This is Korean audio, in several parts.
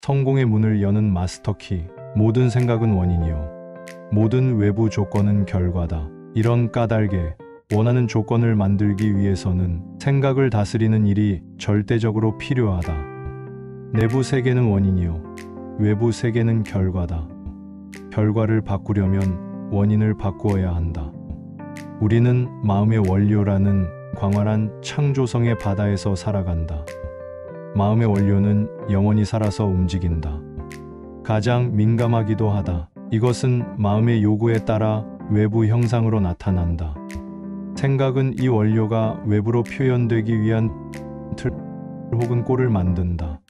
성공의 문을 여는 마스터키. 모든 생각은 원인이요. 모든 외부 조건은 결과다. 이런 까닭에 원하는 조건을 만들기 위해서는 생각을 다스리는 일이 절대적으로 필요하다. 내부 세계는 원인이요. 외부 세계는 결과다. 결과를 바꾸려면 원인을 바꾸어야 한다. 우리는 마음의 원료라는 광활한 창조성의 바다에서 살아간다. 마음의 원료는 영원히 살아서 움직인다. 가장 민감하기도 하다. 이것은 마음의 요구에 따라 외부 형상으로 나타난다. 생각은 이 원료가 외부로 표현되기 위한 틀 혹은 꼴을 만든다.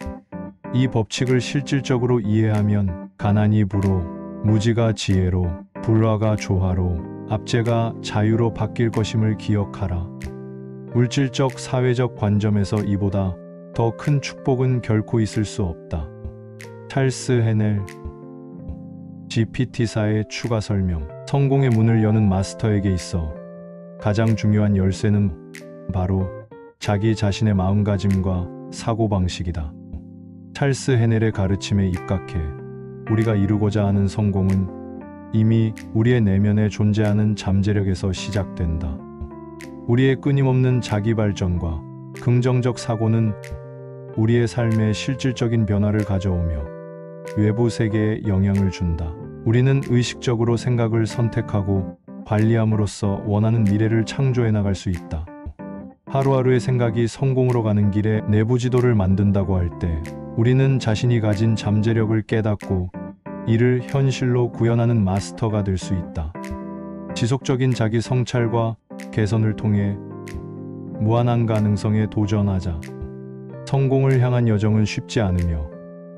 이 법칙을 실질적으로 이해하면 가난이 부로, 무지가 지혜로, 불화가 조화로, 압제가 자유로 바뀔 것임을 기억하라. 물질적 사회적 관점에서 이보다 더 큰 축복은 결코 있을 수 없다. 찰스 헤넬. GPT-4의 추가 설명. 성공의 문을 여는 마스터에게 있어 가장 중요한 열쇠는 바로 자기 자신의 마음가짐과 사고방식이다. 찰스 헤넬의 가르침에 입각해 우리가 이루고자 하는 성공은 이미 우리의 내면에 존재하는 잠재력에서 시작된다. 우리의 끊임없는 자기 발전과 긍정적 사고는 우리의 삶에 실질적인 변화를 가져오며 외부 세계에 영향을 준다. 우리는 의식적으로 생각을 선택하고 관리함으로써 원하는 미래를 창조해 나갈 수 있다. 하루하루의 생각이 성공으로 가는 길에 내부 지도를 만든다고 할 때 우리는 자신이 가진 잠재력을 깨닫고 이를 현실로 구현하는 마스터가 될 수 있다. 지속적인 자기 성찰과 개선을 통해 무한한 가능성에 도전하자. 성공을 향한 여정은 쉽지 않으며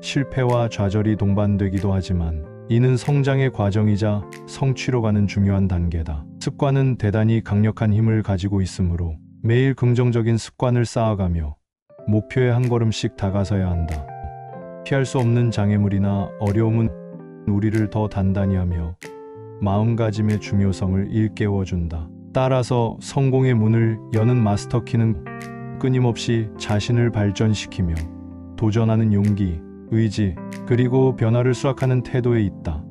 실패와 좌절이 동반되기도 하지만 이는 성장의 과정이자 성취로 가는 중요한 단계다. 습관은 대단히 강력한 힘을 가지고 있으므로 매일 긍정적인 습관을 쌓아가며 목표에 한 걸음씩 다가서야 한다. 피할 수 없는 장애물이나 어려움은 우리를 더 단단히 하며 마음가짐의 중요성을 일깨워준다. 따라서 성공의 문을 여는 마스터키는 끊임없이 자신을 발전시키며 도전하는 용기, 의지, 그리고 변화를 수락하는 태도에 있다.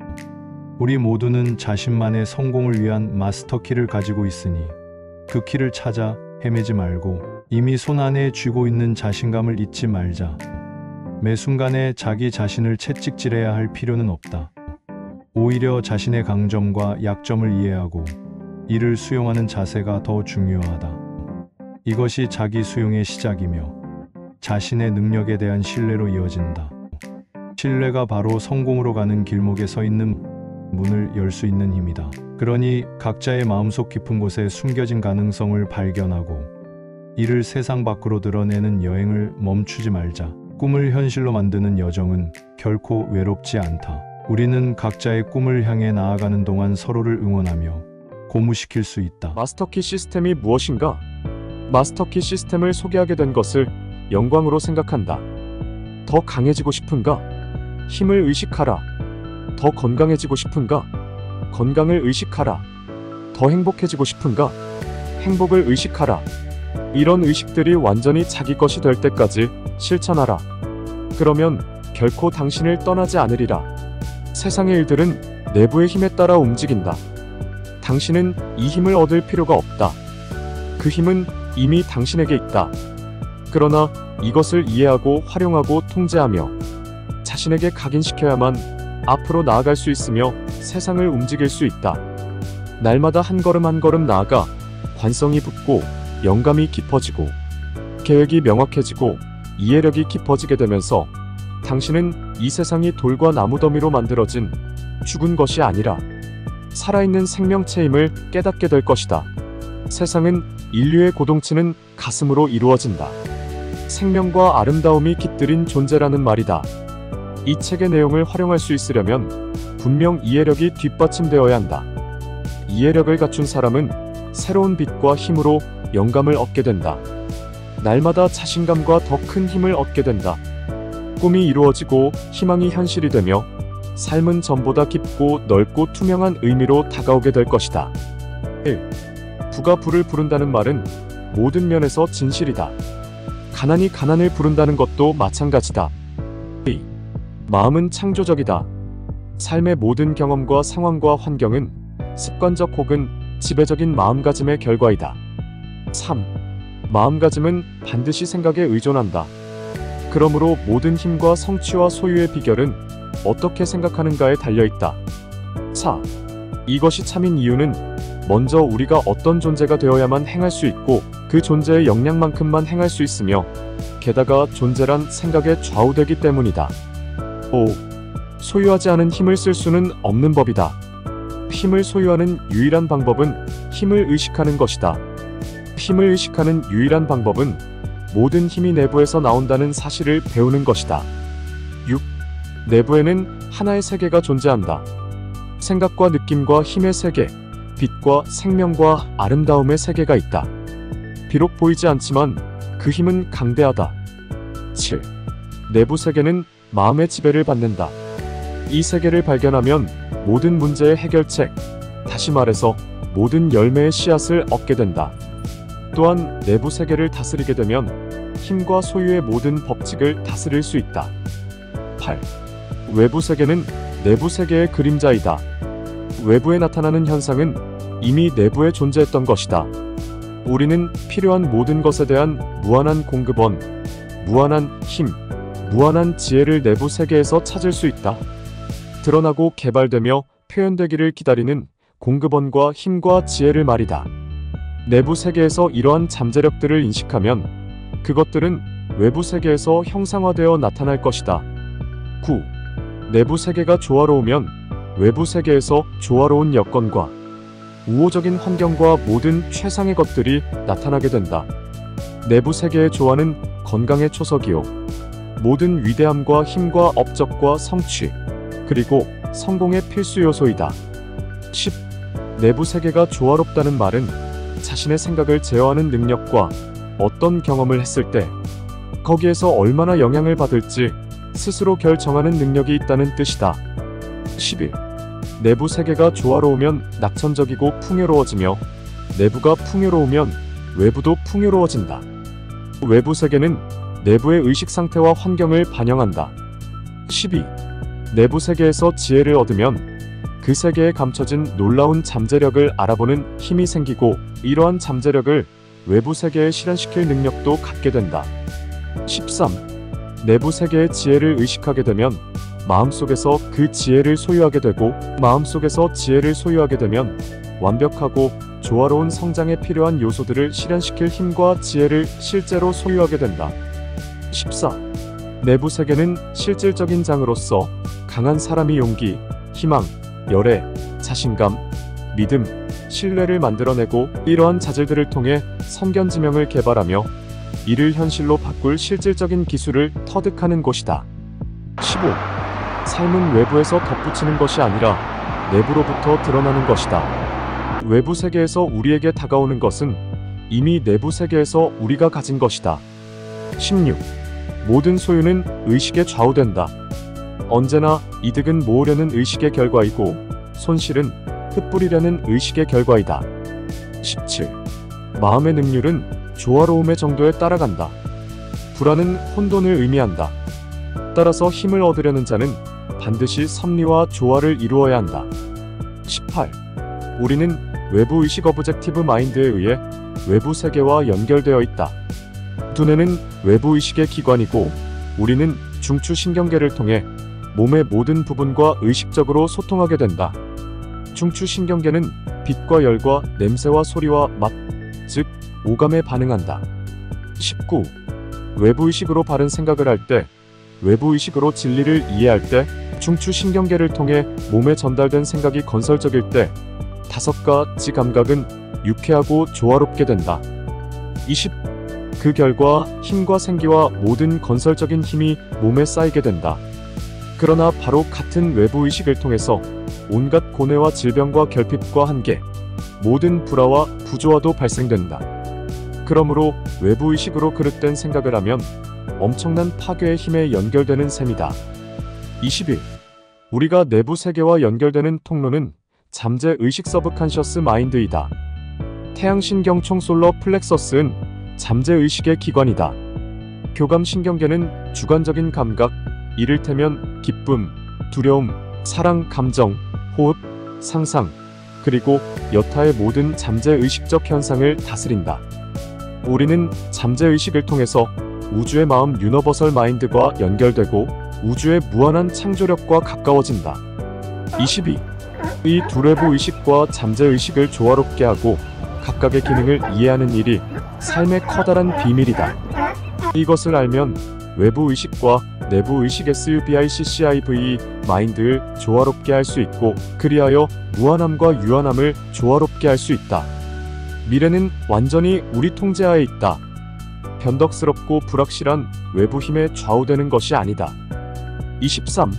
우리 모두는 자신만의 성공을 위한 마스터키를 가지고 있으니 그 키를 찾아 헤매지 말고 이미 손안에 쥐고 있는 자신감을 잊지 말자. 매 순간에 자기 자신을 채찍질해야 할 필요는 없다. 오히려 자신의 강점과 약점을 이해하고 이를 수용하는 자세가 더 중요하다. 이것이 자기 수용의 시작이며 자신의 능력에 대한 신뢰로 이어진다. 신뢰가 바로 성공으로 가는 길목에 서 있는 문을 열 수 있는 힘이다. 그러니 각자의 마음속 깊은 곳에 숨겨진 가능성을 발견하고 이를 세상 밖으로 드러내는 여행을 멈추지 말자. 꿈을 현실로 만드는 여정은 결코 외롭지 않다. 우리는 각자의 꿈을 향해 나아가는 동안 서로를 응원하며 고무시킬 수 있다. 마스터키 시스템이 무엇인가? 마스터키 시스템을 소개하게 된 것을 영광으로 생각한다. 더 강해지고 싶은가? 힘을 의식하라. 더 건강해지고 싶은가? 건강을 의식하라. 더 행복해지고 싶은가? 행복을 의식하라. 이런 의식들이 완전히 자기 것이 될 때까지 실천하라. 그러면 결코 당신을 떠나지 않으리라. 세상의 일들은 내부의 힘에 따라 움직인다. 당신은 이 힘을 얻을 필요가 없다. 그 힘은 이미 당신에게 있다. 그러나 이것을 이해하고 활용하고 통제하며 자신에게 각인시켜야만 앞으로 나아갈 수 있으며 세상을 움직일 수 있다. 날마다 한 걸음 한 걸음 나아가 관성이 붙고 영감이 깊어지고 계획이 명확해지고 이해력이 깊어지게 되면서 당신은 이 세상이 돌과 나무더미로 만들어진 죽은 것이 아니라 살아있는 생명체임을 깨닫게 될 것이다. 세상은 인류의 고동치는 가슴으로 이루어진다. 생명과 아름다움이 깃들인 존재라는 말이다. 이 책의 내용을 활용할 수 있으려면 분명 이해력이 뒷받침되어야 한다. 이해력을 갖춘 사람은 새로운 빛과 힘으로 영감을 얻게 된다. 날마다 자신감과 더 큰 힘을 얻게 된다. 꿈이 이루어지고 희망이 현실이 되며 삶은 전보다 깊고 넓고 투명한 의미로 다가오게 될 것이다. 1. 부가 부를 부른다는 말은 모든 면에서 진실이다. 가난이 가난을 부른다는 것도 마찬가지다. 2. 마음은 창조적이다. 삶의 모든 경험과 상황과 환경은 습관적 혹은 지배적인 마음가짐의 결과이다. 3. 마음가짐은 반드시 생각에 의존한다. 그러므로 모든 힘과 성취와 소유의 비결은 어떻게 생각하는가에 달려있다. 4. 이것이 참인 이유는 먼저 우리가 어떤 존재가 되어야만 행할 수 있고 그 존재의 역량만큼만 행할 수 있으며 게다가 존재란 생각에 좌우되기 때문이다. 5. 소유하지 않은 힘을 쓸 수는 없는 법이다. 힘을 소유하는 유일한 방법은 힘을 의식하는 것이다. 힘을 의식하는 유일한 방법은 모든 힘이 내부에서 나온다는 사실을 배우는 것이다. 6. 내부에는 하나의 세계가 존재한다. 생각과 느낌과 힘의 세계, 빛과 생명과 아름다움의 세계가 있다. 비록 보이지 않지만 그 힘은 강대하다. 7. 내부 세계는 마음의 지배를 받는다. 이 세계를 발견하면 모든 문제의 해결책, 다시 말해서 모든 열매의 씨앗을 얻게 된다. 또한 내부 세계를 다스리게 되면 힘과 소유의 모든 법칙을 다스릴 수 있다. 8. 외부 세계는 내부 세계의 그림자이다. 외부에 나타나는 현상은 이미 내부에 존재했던 것이다. 우리는 필요한 모든 것에 대한 무한한 공급원, 무한한 힘, 무한한 지혜를 내부 세계에서 찾을 수 있다. 드러나고 개발되며 표현되기를 기다리는 공급원과 힘과 지혜를 말이다. 내부 세계에서 이러한 잠재력들을 인식하면 그것들은 외부 세계에서 형상화되어 나타날 것이다. 9. 내부 세계가 조화로우면 외부 세계에서 조화로운 여건과 우호적인 환경과 모든 최상의 것들이 나타나게 된다. 내부 세계의 조화는 건강의 초석이요, 모든 위대함과 힘과 업적과 성취, 그리고 성공의 필수 요소이다. 10. 내부 세계가 조화롭다는 말은 자신의 생각을 제어하는 능력과 어떤 경험을 했을 때 거기에서 얼마나 영향을 받을지 스스로 결정하는 능력이 있다는 뜻이다. 11. 내부 세계가 조화로우면 낙천적이고 풍요로워지며 내부가 풍요로우면 외부도 풍요로워진다. 외부 세계는 내부의 의식 상태와 환경을 반영한다. 12. 내부 세계에서 지혜를 얻으면 그 세계에 감춰진 놀라운 잠재력을 알아보는 힘이 생기고 이러한 잠재력을 외부 세계에 실현시킬 능력도 갖게 된다. 13. 내부 세계의 지혜를 의식하게 되면 마음속에서 그 지혜를 소유하게 되고 마음속에서 지혜를 소유하게 되면 완벽하고 조화로운 성장에 필요한 요소들을 실현시킬 힘과 지혜를 실제로 소유하게 된다. 14. 내부 세계는 실질적인 장으로서 강한 사람이 용기, 희망, 열애, 자신감, 믿음, 신뢰를 만들어내고 이러한 자질들을 통해 선견지명을 개발하며 이를 현실로 바꿀 실질적인 기술을 터득하는 곳이다. 15. 삶은 외부에서 덧붙이는 것이 아니라 내부로부터 드러나는 것이다. 외부 세계에서 우리에게 다가오는 것은 이미 내부 세계에서 우리가 가진 것이다. 16. 모든 소유는 의식에 좌우된다. 언제나 이득은 모으려는 의식의 결과이고 손실은 흩뿌리려는 의식의 결과이다. 17. 마음의 능률은 조화로움의 정도에 따라간다. 불안은 혼돈을 의미한다. 따라서 힘을 얻으려는 자는 반드시 섭리와 조화를 이루어야 한다. 18. 우리는 외부 의식 오브젝티브 마인드에 의해 외부 세계와 연결되어 있다. 두뇌는 외부 의식의 기관이고 우리는 중추신경계를 통해 몸의 모든 부분과 의식적으로 소통하게 된다. 중추신경계는 빛과 열과 냄새와 소리와 맛, 즉 오감에 반응한다. 19. 외부의식으로 바른 생각을 할 때, 외부의식으로 진리를 이해할 때, 중추신경계를 통해 몸에 전달된 생각이 건설적일 때, 5가지 감각은 유쾌하고 조화롭게 된다. 20. 그 결과 힘과 생기와 모든 건설적인 힘이 몸에 쌓이게 된다. 그러나 바로 같은 외부의식을 통해서 온갖 고뇌와 질병과 결핍과 한계, 모든 불화와 부조화도 발생된다. 그러므로 외부의식으로 그릇된 생각을 하면 엄청난 파괴의 힘에 연결되는 셈이다. 21. 우리가 내부 세계와 연결되는 통로는 잠재 의식 서브컨셔스 마인드이다. 태양신경총 솔러 플렉서스는 잠재 의식의 기관이다. 교감신경계는 주관적인 감각, 이를테면 기쁨, 두려움, 사랑, 감정, 호흡, 상상, 그리고 여타의 모든 잠재의식적 현상을 다스린다. 우리는 잠재의식을 통해서 우주의 마음 유니버설 마인드과 연결되고 우주의 무한한 창조력과 가까워진다. 22. 이 두 외부 의식과 잠재의식을 조화롭게 하고 각각의 기능을 이해하는 일이 삶의 커다란 비밀이다. 이것을 알면 외부 의식과 내부 의식 SUBICCIV 마인드를 조화롭게 할 수 있고 그리하여 무한함과 유한함을 조화롭게 할 수 있다. 미래는 완전히 우리 통제하에 있다. 변덕스럽고 불확실한 외부 힘에 좌우되는 것이 아니다. 23.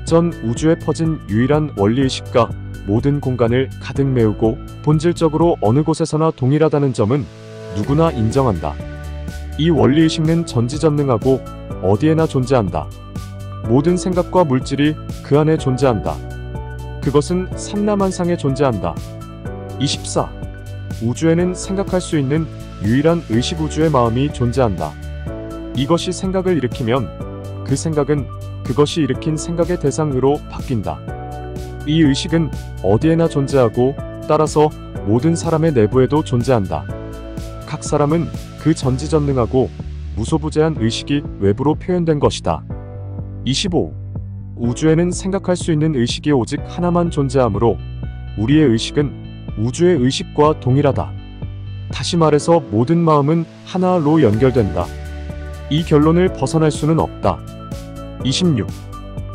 전 우주에 퍼진 유일한 원리의식과 모든 공간을 가득 메우고 본질적으로 어느 곳에서나 동일하다는 점은 누구나 인정한다. 이 원리의식은 전지전능하고 어디에나 존재한다. 모든 생각과 물질이 그 안에 존재한다. 그것은 삼라만상에 존재한다. 24. 우주에는 생각할 수 있는 유일한 의식 우주의 마음이 존재한다. 이것이 생각을 일으키면 그 생각은 그것이 일으킨 생각의 대상으로 바뀐다. 이 의식은 어디에나 존재하고 따라서 모든 사람의 내부에도 존재한다. 각 사람은 그 전지전능하고 무소부재한 의식이 외부로 표현된 것이다. 25. 우주에는 생각할 수 있는 의식이 오직 하나만 존재하므로 우리의 의식은 우주의 의식과 동일하다. 다시 말해서 모든 마음은 하나로 연결된다. 이 결론을 벗어날 수는 없다. 26.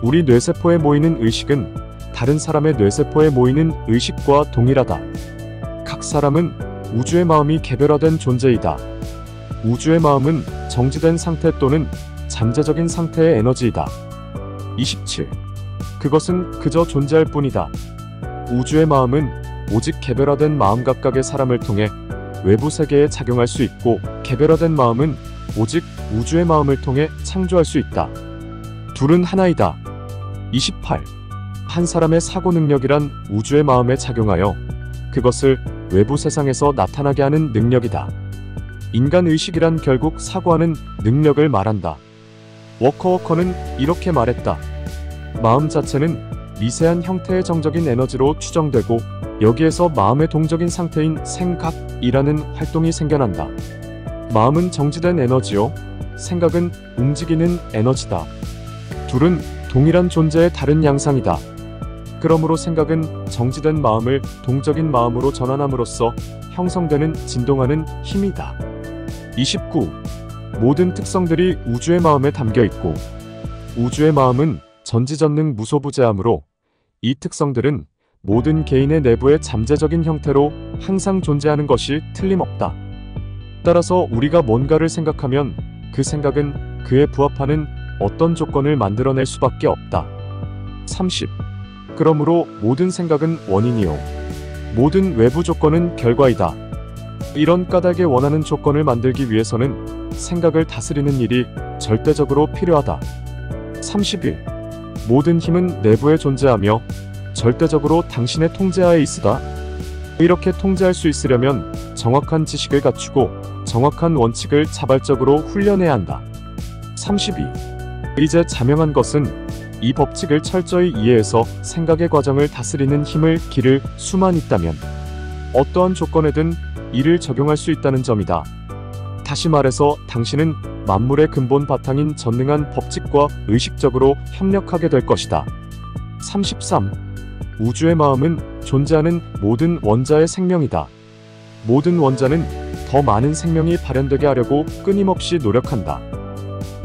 우리 뇌세포에 모이는 의식은 다른 사람의 뇌세포에 모이는 의식과 동일하다. 각 사람은 우주의 마음이 개별화된 존재이다. 우주의 마음은 정지된 상태 또는 잠재적인 상태의 에너지이다. 27. 그것은 그저 존재할 뿐이다. 우주의 마음은 오직 개별화된 마음 각각의 사람을 통해 외부 세계에 작용할 수 있고 개별화된 마음은 오직 우주의 마음을 통해 창조할 수 있다. 둘은 하나이다. 28. 한 사람의 사고 능력이란 우주의 마음에 작용하여 그것을 외부 세상에서 나타나게 하는 능력이다. 인간 의식이란 결국 사고하는 능력을 말한다. 워커워커는 이렇게 말했다. 마음 자체는 미세한 형태의 정적인 에너지로 추정되고 여기에서 마음의 동적인 상태인 생각이라는 활동이 생겨난다. 마음은 정지된 에너지요. 생각은 움직이는 에너지다. 둘은 동일한 존재의 다른 양상이다. 그러므로 생각은 정지된 마음을 동적인 마음으로 전환함으로써 형성되는 진동하는 힘이다. 29. 모든 특성들이 우주의 마음에 담겨 있고 우주의 마음은 전지전능 무소부재하므로 이 특성들은 모든 개인의 내부의 잠재적인 형태로 항상 존재하는 것이 틀림없다. 따라서 우리가 뭔가를 생각하면 그 생각은 그에 부합하는 어떤 조건을 만들어낼 수밖에 없다. 30. 그러므로 모든 생각은 원인이요. 모든 외부 조건은 결과이다. 이런 까닭에 원하는 조건을 만들기 위해서는 생각을 다스리는 일이 절대적으로 필요하다. 31. 모든 힘은 내부에 존재하며 절대적으로 당신의 통제하에 있으다. 이렇게 통제할 수 있으려면 정확한 지식을 갖추고 정확한 원칙을 자발적으로 훈련해야 한다. 32. 이제 자명한 것은 이 법칙을 철저히 이해해서 생각의 과정을 다스리는 힘을 기를 수만 있다면 어떠한 조건에든 이를 적용할 수 있다는 점이다. 다시 말해서 당신은 만물의 근본 바탕인 전능한 법칙과 의식적으로 협력하게 될 것이다. 33. 우주의 마음은 존재하는 모든 원자의 생명이다. 모든 원자는 더 많은 생명이 발현되게 하려고 끊임없이 노력한다.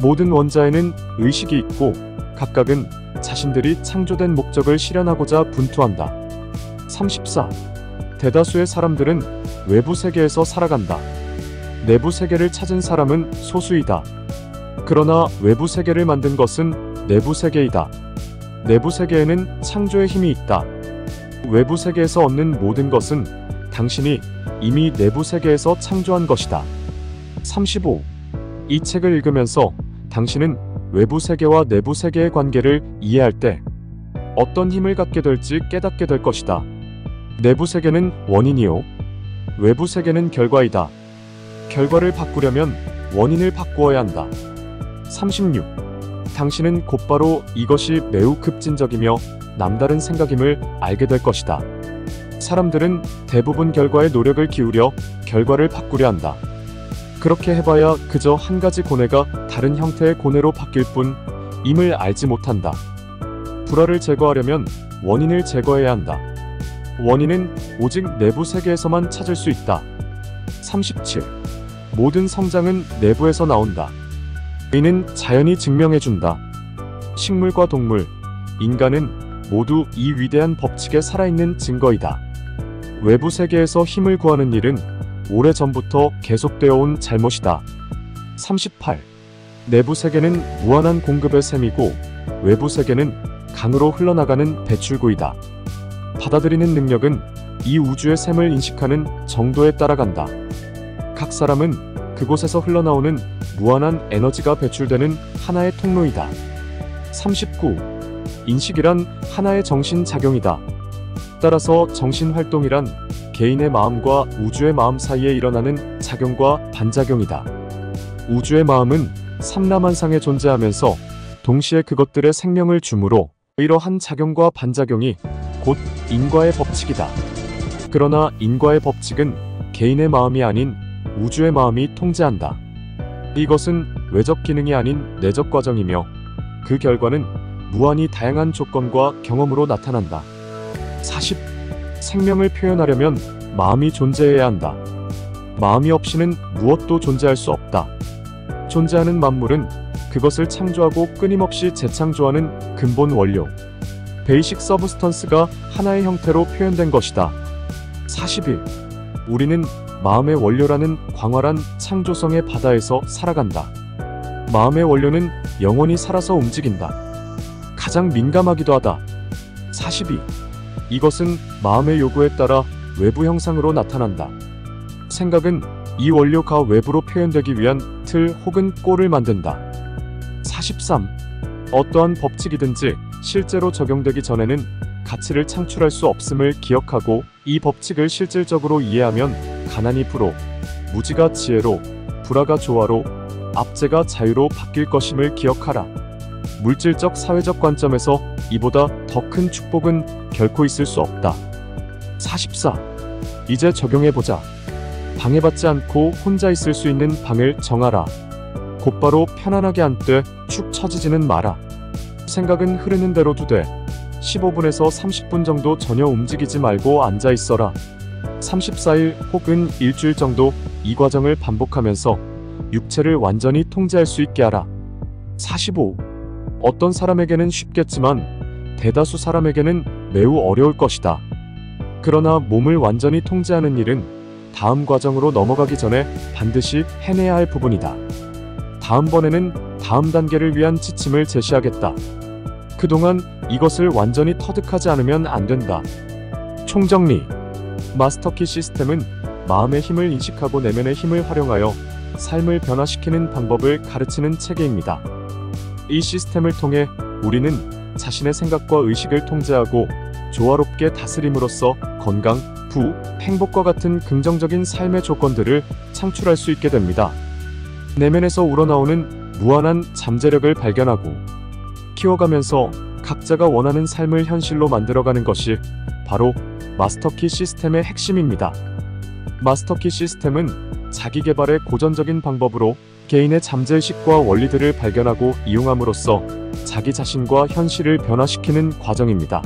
모든 원자에는 의식이 있고 각각은 자신들이 창조된 목적을 실현하고자 분투한다. 34. 대다수의 사람들은 외부 세계에서 살아간다. 내부 세계를 찾은 사람은 소수이다. 그러나 외부 세계를 만든 것은 내부 세계이다. 내부 세계에는 창조의 힘이 있다. 외부 세계에서 얻는 모든 것은 당신이 이미 내부 세계에서 창조한 것이다. 35. 이 책을 읽으면서 당신은 외부 세계와 내부 세계의 관계를 이해할 때 어떤 힘을 갖게 될지 깨닫게 될 것이다. 내부 세계는 원인이요. 외부 세계는 결과이다. 결과를 바꾸려면 원인을 바꾸어야 한다. 36. 당신은 곧바로 이것이 매우 급진적이며 남다른 생각임을 알게 될 것이다. 사람들은 대부분 결과에 노력을 기울여 결과를 바꾸려 한다. 그렇게 해봐야 그저 한 가지 고뇌가 다른 형태의 고뇌로 바뀔 뿐임을 알지 못한다. 불화를 제거하려면 원인을 제거해야 한다. 원인은 오직 내부 세계에서만 찾을 수 있다. 37. 모든 성장은 내부에서 나온다. 이는 자연이 증명해준다. 식물과 동물, 인간은 모두 이 위대한 법칙에 살아있는 증거이다. 외부 세계에서 힘을 구하는 일은 오래전부터 계속되어 온 잘못이다. 38. 내부 세계는 무한한 공급의 셈이고 외부 세계는 강으로 흘러나가는 배출구이다. 받아들이는 능력은 이 우주의 셈을 인식하는 정도에 따라간다. 각 사람은 그곳에서 흘러나오는 무한한 에너지가 배출되는 하나의 통로이다. 39. 인식이란 하나의 정신작용이다. 따라서 정신활동이란 개인의 마음과 우주의 마음 사이에 일어나는 작용과 반작용이다. 우주의 마음은 삼라만상에 존재하면서 동시에 그것들의 생명을 주므로 이러한 작용과 반작용이 곧 인과의 법칙이다. 그러나 인과의 법칙은 개인의 마음이 아닌 우주의 마음이 통제한다. 이것은 외적 기능이 아닌 내적 과정이며 그 결과는 무한히 다양한 조건과 경험으로 나타난다. 40. 생명을 표현하려면 마음이 존재해야 한다. 마음이 없이는 무엇도 존재할 수 없다. 존재하는 만물은 그것을 창조하고 끊임없이 재창조하는 근본 원료, 베이식 서브스턴스가 하나의 형태로 표현된 것이다. 41. 우리는 마음의 원료라는 광활한 창조성의 바다에서 살아간다. 마음의 원료는 영원히 살아서 움직인다. 가장 민감하기도 하다. 42. 이것은 마음의 요구에 따라 외부 형상으로 나타난다. 생각은 이 원료가 외부로 표현되기 위한 틀 혹은 꼴을 만든다. 43. 어떠한 법칙이든지 실제로 적용되기 전에는 가치를 창출할 수 없음을 기억하고 이 법칙을 실질적으로 이해하면 가난이 부로, 무지가 지혜로, 불화가 조화로, 압제가 자유로 바뀔 것임을 기억하라. 물질적 사회적 관점에서 이보다 더 큰 축복은 결코 있을 수 없다. 44. 이제 적용해보자. 방해받지 않고 혼자 있을 수 있는 방을 정하라. 곧바로 편안하게 앉되 축 처지지는 마라. 생각은 흐르는 대로 두되 15분에서 30분 정도 전혀 움직이지 말고 앉아 있어라. 34일 혹은 일주일 정도 이 과정을 반복하면서 육체를 완전히 통제할 수 있게 하라. 45. 어떤 사람에게는 쉽겠지만 대다수 사람에게는 매우 어려울 것이다. 그러나 몸을 완전히 통제하는 일은 다음 과정으로 넘어가기 전에 반드시 해내야 할 부분이다. 다음번에는 다음 단계를 위한 지침을 제시하겠다. 그동안 이것을 완전히 터득하지 않으면 안 된다. 총정리. 마스터키 시스템은 마음의 힘을 인식하고 내면의 힘을 활용하여 삶을 변화시키는 방법을 가르치는 체계입니다. 이 시스템을 통해 우리는 자신의 생각과 의식을 통제하고 조화롭게 다스림으로써 건강, 부, 행복과 같은 긍정적인 삶의 조건들을 창출할 수 있게 됩니다. 내면에서 우러나오는 무한한 잠재력을 발견하고 키워가면서 각자가 원하는 삶을 현실로 만들어가는 것이 바로 마스터키 시스템의 핵심입니다. 마스터키 시스템은 자기개발의 고전적인 방법으로 개인의 잠재의식과 원리들을 발견하고 이용함으로써 자기 자신과 현실을 변화시키는 과정입니다.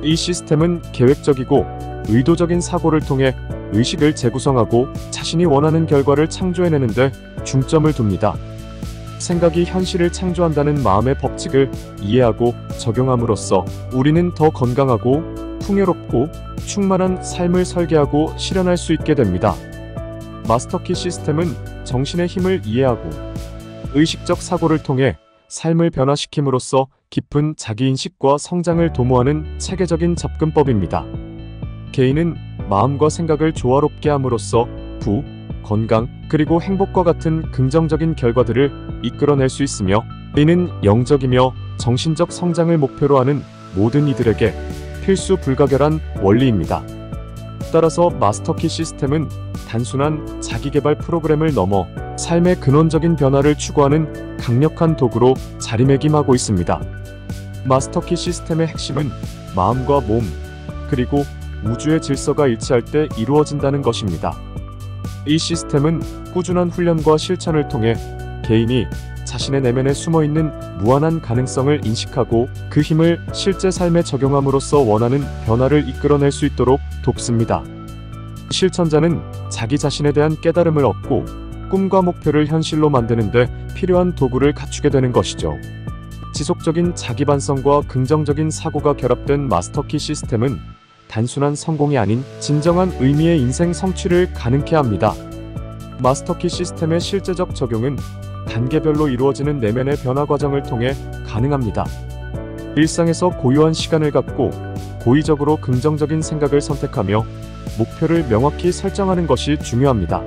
이 시스템은 계획적이고 의도적인 사고를 통해 의식을 재구성하고 자신이 원하는 결과를 창조해내는데 중점을 둡니다. 생각이 현실을 창조한다는 마음의 법칙을 이해하고 적용함으로써 우리는 더 건강하고 풍요롭고 충만한 삶을 설계하고 실현할 수 있게 됩니다. 마스터키 시스템은 정신의 힘을 이해하고 의식적 사고를 통해 삶을 변화시킴으로써 깊은 자기인식과 성장을 도모하는 체계적인 접근법입니다. 개인은 마음과 생각을 조화롭게 함으로써 부, 건강, 그리고 행복과 같은 긍정적인 결과들을 이끌어낼 수 있으며 이는 영적이며 정신적 성장을 목표로 하는 모든 이들에게 필수 불가결한 원리입니다. 따라서 마스터키 시스템은 단순한 자기개발 프로그램을 넘어 삶의 근원적인 변화를 추구하는 강력한 도구로 자리매김하고 있습니다. 마스터키 시스템의 핵심은 마음과 몸, 그리고 우주의 질서가 일치할 때 이루어진다는 것입니다. 이 시스템은 꾸준한 훈련과 실천을 통해 개인이 자신의 내면에 숨어있는 무한한 가능성을 인식하고 그 힘을 실제 삶에 적용함으로써 원하는 변화를 이끌어낼 수 있도록 돕습니다. 실천자는 자기 자신에 대한 깨달음을 얻고 꿈과 목표를 현실로 만드는 데 필요한 도구를 갖추게 되는 것이죠. 지속적인 자기 반성과 긍정적인 사고가 결합된 마스터키 시스템은 단순한 성공이 아닌 진정한 의미의 인생 성취를 가능케 합니다. 마스터키 시스템의 실제적 적용은 단계별로 이루어지는 내면의 변화 과정을 통해 가능합니다. 일상에서 고요한 시간을 갖고 고의적으로 긍정적인 생각을 선택하며 목표를 명확히 설정하는 것이 중요합니다.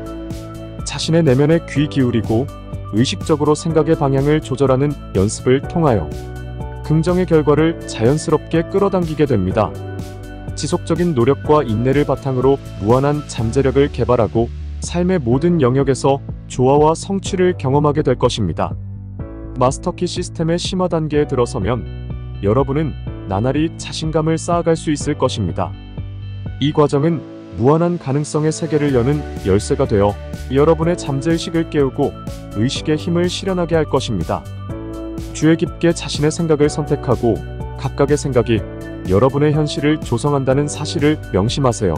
자신의 내면에 귀 기울이고 의식적으로 생각의 방향을 조절하는 연습을 통하여 긍정의 결과를 자연스럽게 끌어당기게 됩니다. 지속적인 노력과 인내를 바탕으로 무한한 잠재력을 개발하고 삶의 모든 영역에서 조화와 성취를 경험하게 될 것입니다. 마스터키 시스템의 심화 단계에 들어서면 여러분은 나날이 자신감을 쌓아갈 수 있을 것입니다. 이 과정은 무한한 가능성의 세계를 여는 열쇠가 되어 여러분의 잠재의식을 깨우고 의식의 힘을 실현하게 할 것입니다. 주의 깊게 자신의 생각을 선택하고 각각의 생각이 여러분의 현실을 조성한다는 사실을 명심하세요.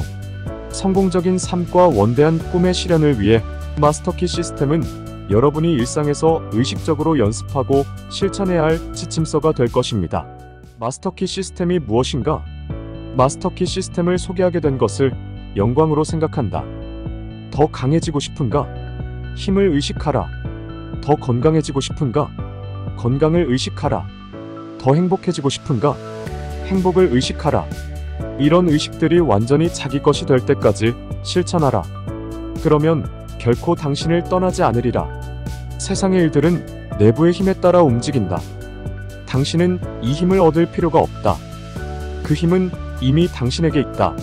성공적인 삶과 원대한 꿈의 실현을 위해 마스터키 시스템은 여러분이 일상에서 의식적으로 연습하고 실천해야 할 지침서가 될 것입니다. 마스터키 시스템이 무엇인가? 마스터키 시스템을 소개하게 된 것을 영광으로 생각한다. 더 강해지고 싶은가? 힘을 의식하라. 더 건강해지고 싶은가? 건강을 의식하라. 더 행복해지고 싶은가? 행복을 의식하라. 이런 의식들이 완전히 자기 것이 될 때까지 실천하라. 그러면 결코 당신을 떠나지 않으리라. 세상의 일들은 내부의 힘에 따라 움직인다. 당신은 이 힘을 얻을 필요가 없다. 그 힘은 이미 당신에게 있다.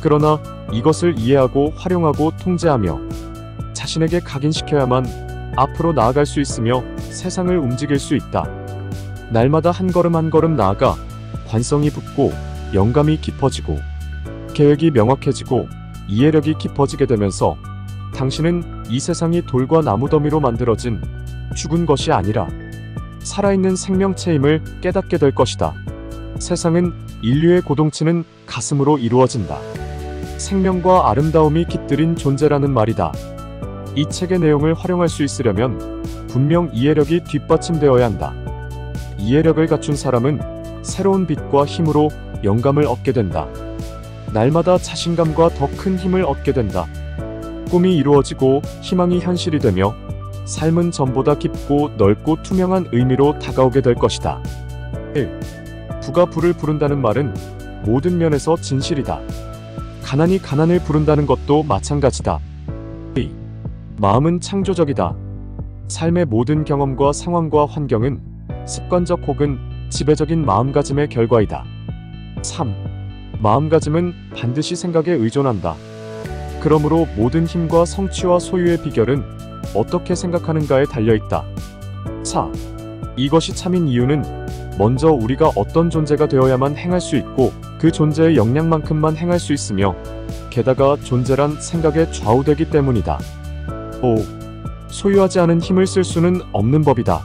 그러나 이것을 이해하고 활용하고 통제하며 자신에게 각인시켜야만 앞으로 나아갈 수 있으며 세상을 움직일 수 있다. 날마다 한 걸음 한 걸음 나아가 관성이 붙고 영감이 깊어지고 계획이 명확해지고 이해력이 깊어지게 되면서 당신은 이 세상이 돌과 나무 더미로 만들어진 죽은 것이 아니라 살아있는 생명체임을 깨닫게 될 것이다. 세상은 인류의 고동치는 가슴으로 이루어진다. 생명과 아름다움이 깃들인 존재라는 말이다. 이 책의 내용을 활용할 수 있으려면 분명 이해력이 뒷받침되어야 한다. 이해력을 갖춘 사람은 새로운 빛과 힘으로 영감을 얻게 된다. 날마다 자신감과 더 큰 힘을 얻게 된다. 꿈이 이루어지고 희망이 현실이 되며 삶은 전보다 깊고 넓고 투명한 의미로 다가오게 될 것이다. 1. 부가 부를 부른다는 말은 모든 면에서 진실이다. 가난이 가난을 부른다는 것도 마찬가지다. 2. 마음은 창조적이다. 삶의 모든 경험과 상황과 환경은 습관적 혹은 지배적인 마음가짐의 결과이다. 3. 마음가짐은 반드시 생각에 의존한다. 그러므로 모든 힘과 성취와 소유의 비결은 어떻게 생각하는가에 달려있다. 4. 이것이 참인 이유는 먼저 우리가 어떤 존재가 되어야만 행할 수 있고 그 존재의 역량만큼만 행할 수 있으며 게다가 존재란 생각에 좌우되기 때문이다. 5. 소유하지 않은 힘을 쓸 수는 없는 법이다.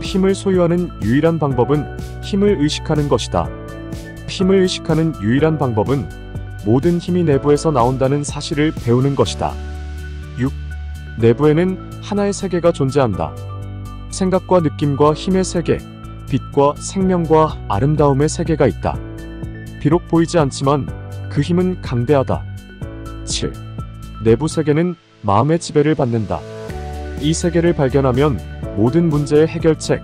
힘을 소유하는 유일한 방법은 힘을 의식하는 것이다. 힘을 의식하는 유일한 방법은 모든 힘이 내부에서 나온다는 사실을 배우는 것이다. 6. 내부에는 하나의 세계가 존재한다. 생각과 느낌과 힘의 세계, 빛과 생명과 아름다움의 세계가 있다. 비록 보이지 않지만 그 힘은 강대하다. 7. 내부 세계는 마음의 지배를 받는다. 이 세계를 발견하면 모든 문제의 해결책,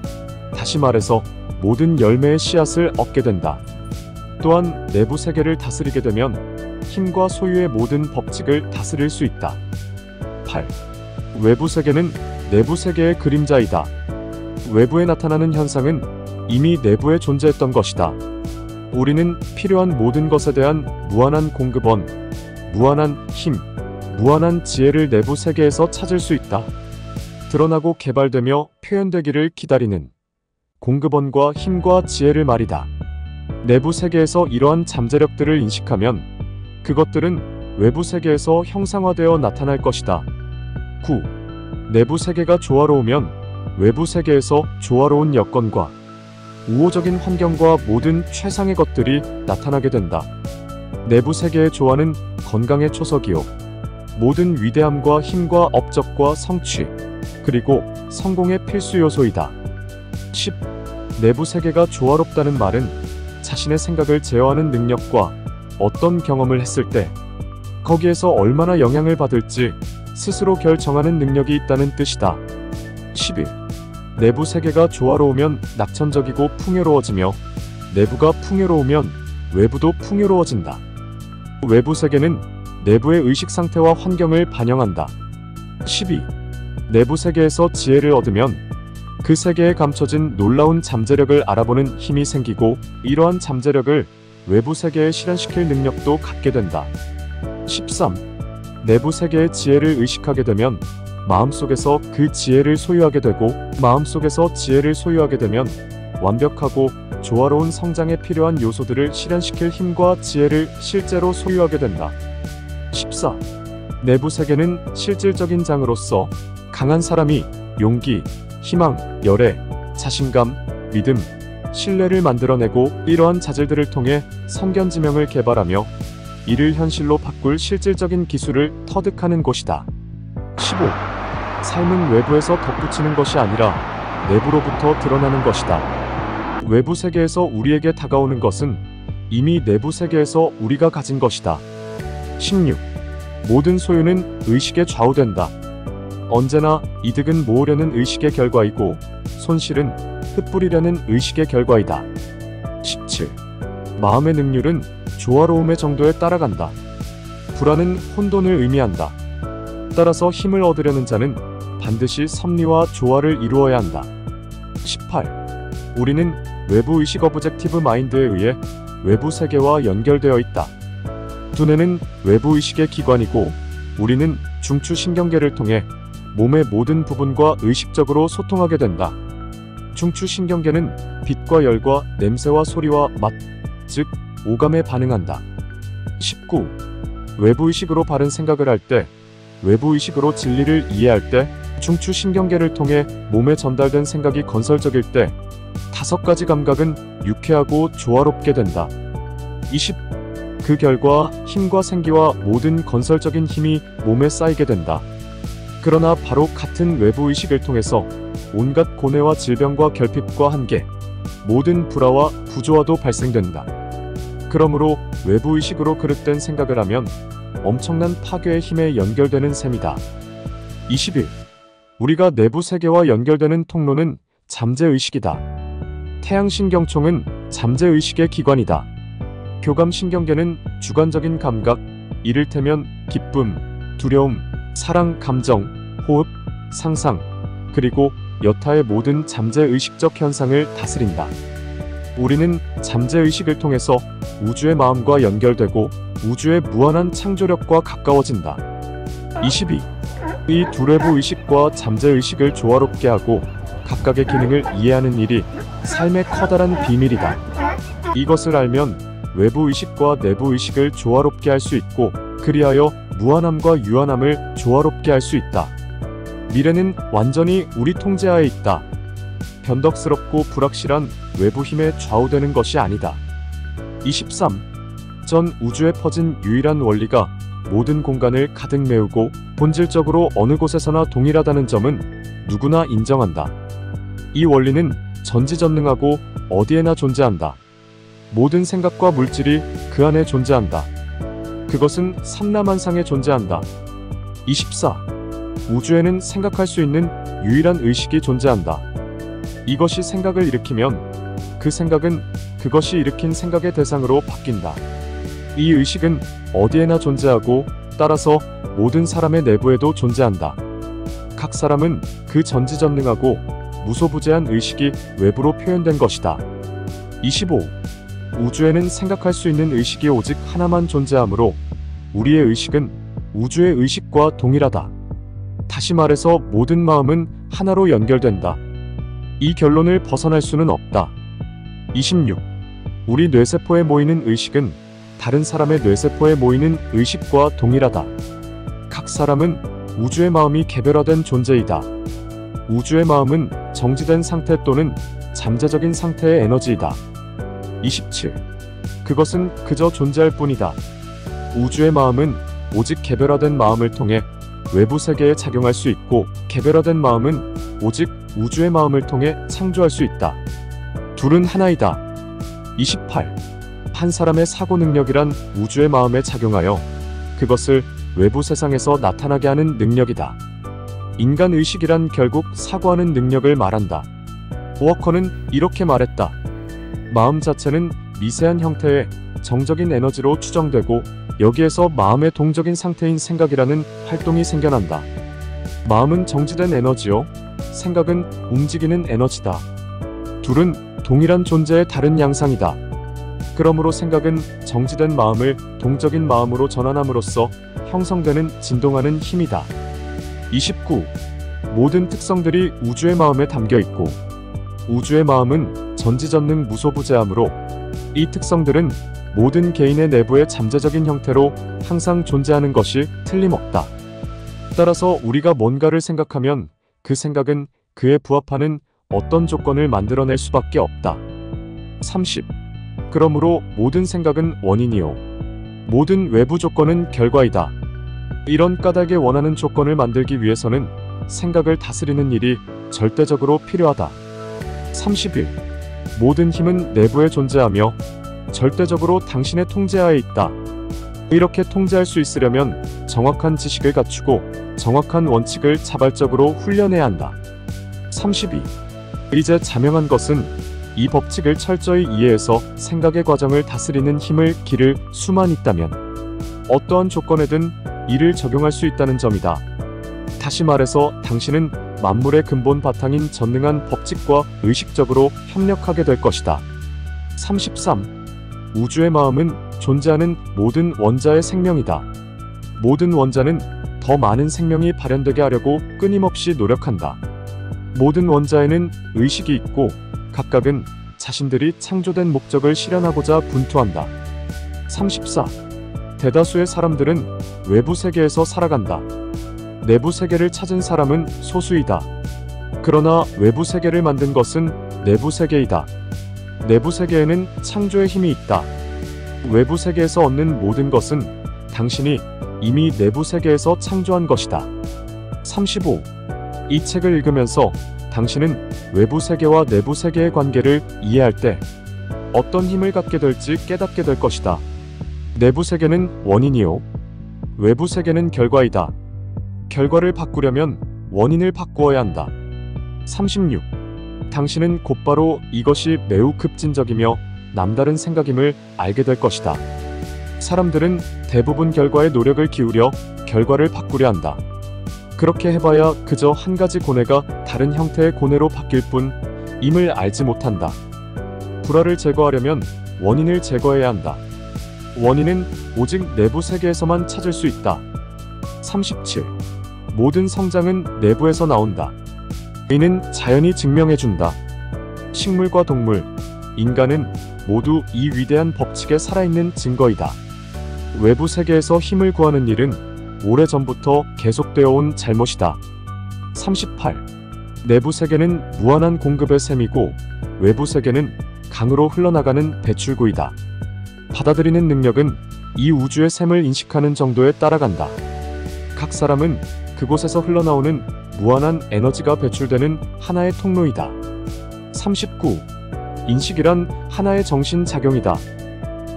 다시 말해서 모든 열매의 씨앗을 얻게 된다. 또한 내부 세계를 다스리게 되면 힘과 소유의 모든 법칙을 다스릴 수 있다. 8. 외부 세계는 내부 세계의 그림자이다. 외부에 나타나는 현상은 이미 내부에 존재했던 것이다. 우리는 필요한 모든 것에 대한 무한한 공급원, 무한한 힘, 무한한 지혜를 내부 세계에서 찾을 수 있다. 드러나고 개발되며 표현되기를 기다리는 공급원과 힘과 지혜를 말이다. 내부 세계에서 이러한 잠재력들을 인식하면 그것들은 외부 세계에서 형상화되어 나타날 것이다. 9. 내부 세계가 조화로우면 외부 세계에서 조화로운 여건과 우호적인 환경과 모든 최상의 것들이 나타나게 된다. 내부 세계의 조화는 건강의 초석이요, 모든 위대함과 힘과 업적과 성취, 그리고 성공의 필수 요소이다. 10. 내부 세계가 조화롭다는 말은 자신의 생각을 제어하는 능력과 어떤 경험을 했을 때 거기에서 얼마나 영향을 받을지 스스로 결정하는 능력이 있다는 뜻이다. 11. 내부 세계가 조화로우면 낙천적이고 풍요로워지며 내부가 풍요로우면 외부도 풍요로워진다. 외부 세계는 내부의 의식 상태와 환경을 반영한다. 12. 내부 세계에서 지혜를 얻으면 그 세계에 감춰진 놀라운 잠재력을 알아보는 힘이 생기고 이러한 잠재력을 외부 세계에 실현시킬 능력도 갖게 된다. 13. 내부 세계의 지혜를 의식하게 되면 마음속에서 그 지혜를 소유하게 되고 마음속에서 지혜를 소유하게 되면 완벽하고 조화로운 성장에 필요한 요소들을 실현시킬 힘과 지혜를 실제로 소유하게 된다. 14. 내부 세계는 실질적인 장으로서 강한 사람이 용기, 희망, 열애, 자신감, 믿음, 신뢰를 만들어내고 이러한 자질들을 통해 선견지명을 개발하며 이를 현실로 바꿀 실질적인 기술을 터득하는 곳이다. 15. 삶은 외부에서 덧붙이는 것이 아니라 내부로부터 드러나는 것이다. 외부 세계에서 우리에게 다가오는 것은 이미 내부 세계에서 우리가 가진 것이다. 16. 모든 소유는 의식에 좌우된다. 언제나 이득은 모으려는 의식의 결과이고 손실은 흩뿌리려는 의식의 결과이다. 17. 마음의 능률은 조화로움의 정도에 따라간다. 불안은 혼돈을 의미한다. 따라서 힘을 얻으려는 자는 반드시 섭리와 조화를 이루어야 한다. 18. 우리는 외부 의식 오브젝티브 마인드에 의해 외부 세계와 연결되어 있다. 두뇌는 외부 의식의 기관이고 우리는 중추신경계를 통해 몸의 모든 부분과 의식적으로 소통하게 된다. 중추신경계는 빛과 열과 냄새와 소리와 맛, 즉 오감에 반응한다. 19. 외부 의식으로 바른 생각을 할 때, 외부 의식으로 진리를 이해할 때, 중추신경계를 통해 몸에 전달된 생각이 건설적일 때 5가지 감각은 유쾌하고 조화롭게 된다. 20. 그 결과 힘과 생기와 모든 건설적인 힘이 몸에 쌓이게 된다. 그러나 바로 같은 외부 의식을 통해서 온갖 고뇌와 질병과 결핍과 한계, 모든 불화와 부조화도 발생된다. 그러므로 외부 의식으로 그릇된 생각을 하면 엄청난 파괴의 힘에 연결되는 셈이다. 21. 우리가 내부 세계와 연결되는 통로는 잠재의식이다. 태양신경총은 잠재의식의 기관이다. 교감신경계는 주관적인 감각, 이를테면 기쁨, 두려움, 사랑, 감정, 호흡, 상상, 그리고 여타의 모든 잠재의식적 현상을 다스린다. 우리는 잠재의식을 통해서 우주의 마음과 연결되고 우주의 무한한 창조력과 가까워진다. 22. 이 두 외부 의식과 잠재의식을 조화롭게 하고 각각의 기능을 이해하는 일이 삶의 커다란 비밀이다. 이것을 알면 외부 의식과 내부 의식을 조화롭게 할 수 있고 그리하여 무한함과 유한함을 조화롭게 할 수 있다. 미래는 완전히 우리 통제하에 있다. 변덕스럽고 불확실한 외부 힘에 좌우되는 것이 아니다. 23. 전 우주에 퍼진 유일한 원리가 모든 공간을 가득 메우고 본질적으로 어느 곳에서나 동일하다는 점은 누구나 인정한다. 이 원리는 전지전능하고 어디에나 존재한다. 모든 생각과 물질이 그 안에 존재한다. 그것은 삼라만상에 존재한다. 24. 우주에는 생각할 수 있는 유일한 의식이 존재한다. 이것이 생각을 일으키면 그 생각은 그것이 일으킨 생각의 대상으로 바뀐다. 이 의식은 어디에나 존재하고 따라서 모든 사람의 내부에도 존재한다. 각 사람은 그 전지전능하고 무소부재한 의식이 외부로 표현된 것이다. 25. 우주에는 생각할 수 있는 의식이 오직 하나만 존재하므로 우리의 의식은 우주의 의식과 동일하다. 다시 말해서 모든 마음은 하나로 연결된다. 이 결론을 벗어날 수는 없다. 26. 우리 뇌세포에 모이는 의식은 다른 사람의 뇌세포에 모이는 의식과 동일하다. 각 사람은 우주의 마음이 개별화된 존재이다. 우주의 마음은 정지된 상태 또는 잠재적인 상태의 에너지이다. 27. 그것은 그저 존재할 뿐이다. 우주의 마음은 오직 개별화된 마음을 통해 외부 세계에 작용할 수 있고, 개별화된 마음은 오직 우주의 마음을 통해 창조할 수 있다. 둘은 하나이다. 28. 한 사람의 사고 능력이란 우주의 마음에 작용하여 그것을 외부 세상에서 나타나게 하는 능력이다. 인간 의식이란 결국 사고하는 능력을 말한다. 워커는 이렇게 말했다. 마음 자체는 미세한 형태의 정적인 에너지로 추정되고, 여기에서 마음의 동적인 상태인 생각이라는 활동이 생겨난다. 마음은 정지된 에너지요, 생각은 움직이는 에너지다. 둘은 동일한 존재의 다른 양상이다. 그러므로 생각은 정지된 마음을 동적인 마음으로 전환함으로써 형성되는 진동하는 힘이다. 29. 모든 특성들이 우주의 마음에 담겨 있고, 우주의 마음은 전지전능 무소부재하므로 이 특성들은 모든 개인의 내부의 잠재적인 형태로 항상 존재하는 것이 틀림없다. 따라서 우리가 뭔가를 생각하면 그 생각은 그에 부합하는 어떤 조건을 만들어낼 수밖에 없다. 30. 그러므로 모든 생각은 원인이요, 모든 외부 조건은 결과이다. 이런 까닭에 원하는 조건을 만들기 위해서는 생각을 다스리는 일이 절대적으로 필요하다. 31. 모든 힘은 내부에 존재하며 절대적으로 당신의 통제하에 있다. 이렇게 통제할 수 있으려면 정확한 지식을 갖추고 정확한 원칙을 자발적으로 훈련해야 한다. 32. 이제 자명한 것은 이 법칙을 철저히 이해해서 생각의 과정을 다스리는 힘을 기를 수만 있다면 어떠한 조건에든 이를 적용할 수 있다는 점이다. 다시 말해서 당신은 만물의 근본 바탕인 전능한 법칙과 의식적으로 협력하게 될 것이다. 33. 우주의 마음은 존재하는 모든 원자의 생명이다. 모든 원자는 더 많은 생명이 발현되게 하려고 끊임없이 노력한다. 모든 원자에는 의식이 있고 각각은 자신들이 창조된 목적을 실현하고자 분투한다. 34. 대다수의 사람들은 외부 세계에서 살아간다. 내부 세계를 찾은 사람은 소수이다. 그러나 외부 세계를 만든 것은 내부 세계이다. 내부 세계에는 창조의 힘이 있다. 외부 세계에서 얻는 모든 것은 당신이 이미 내부 세계에서 창조한 것이다. 35. 이 책을 읽으면서 당신은 외부 세계와 내부 세계의 관계를 이해할 때 어떤 힘을 갖게 될지 깨닫게 될 것이다. 내부 세계는 원인이요, 외부 세계는 결과이다. 결과를 바꾸려면 원인을 바꾸어야 한다. 36. 당신은 곧바로 이것이 매우 급진적이며 남다른 생각임을 알게 될 것이다. 사람들은 대부분 결과에 노력을 기울여 결과를 바꾸려 한다. 그렇게 해봐야 그저 한 가지 고뇌가 다른 형태의 고뇌로 바뀔 뿐임을 알지 못한다. 불화를 제거하려면 원인을 제거해야 한다. 원인은 오직 내부 세계에서만 찾을 수 있다. 37. 모든 성장은 내부에서 나온다. 이는 자연이 증명해준다. 식물과 동물, 인간은 모두 이 위대한 법칙에 살아있는 증거이다. 외부 세계에서 힘을 구하는 일은 오래전부터 계속되어 온 잘못이다. 38. 내부 세계는 무한한 공급의 셈이고 외부 세계는 강으로 흘러나가는 배출구이다. 받아들이는 능력은 이 우주의 셈을 인식하는 정도에 따라간다. 각 사람은 그곳에서 흘러나오는 무한한 에너지가 배출되는 하나의 통로이다. 39. 인식이란 하나의 정신작용이다.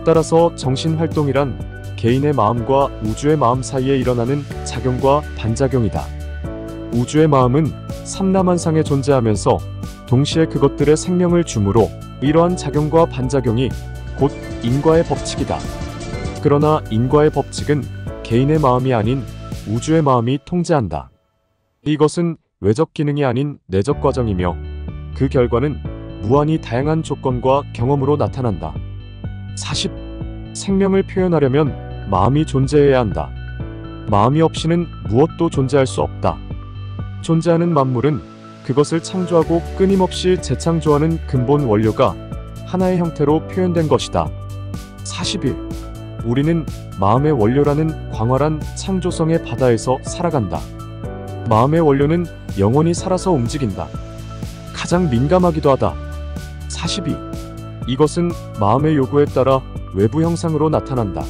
따라서 정신활동이란 개인의 마음과 우주의 마음 사이에 일어나는 작용과 반작용이다. 우주의 마음은 삼라만상에 존재하면서 동시에 그것들의 생명을 주므로 이러한 작용과 반작용이 곧 인과의 법칙이다. 그러나 인과의 법칙은 개인의 마음이 아닌 우주의 마음이 통제한다. 이것은 외적 기능이 아닌 내적 과정이며 그 결과는 무한히 다양한 조건과 경험으로 나타난다. 40. 생명을 표현하려면 마음이 존재해야 한다. 마음이 없이는 무엇도 존재할 수 없다. 존재하는 만물은 그것을 창조하고 끊임없이 재창조하는 근본 원료가 하나의 형태로 표현된 것이다. 41. 우리는 마음의 원료라는 광활한 창조성의 바다에서 살아간다. 마음의 원료는 영원히 살아서 움직인다. 가장 민감하기도 하다. 42. 이것은 마음의 요구에 따라 외부 형상으로 나타난다.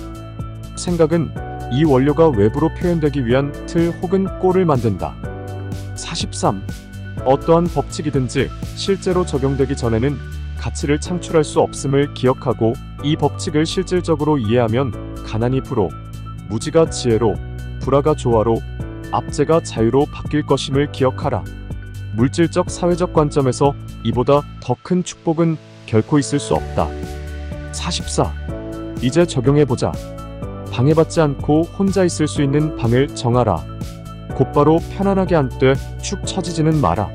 생각은 이 원료가 외부로 표현되기 위한 틀 혹은 꼴을 만든다. 43. 어떠한 법칙이든지 실제로 적용되기 전에는 가치를 창출할 수 없음을 기억하고 이 법칙을 실질적으로 이해하면 가난이 부로, 무지가 지혜로, 불화가 조화로, 압제가 자유로 바뀔 것임을 기억하라. 물질적 사회적 관점에서 이보다 더 큰 축복은 결코 있을 수 없다. 44. 이제 적용해보자. 방해받지 않고 혼자 있을 수 있는 방을 정하라. 곧바로 편안하게 앉되 축 처지지는 마라.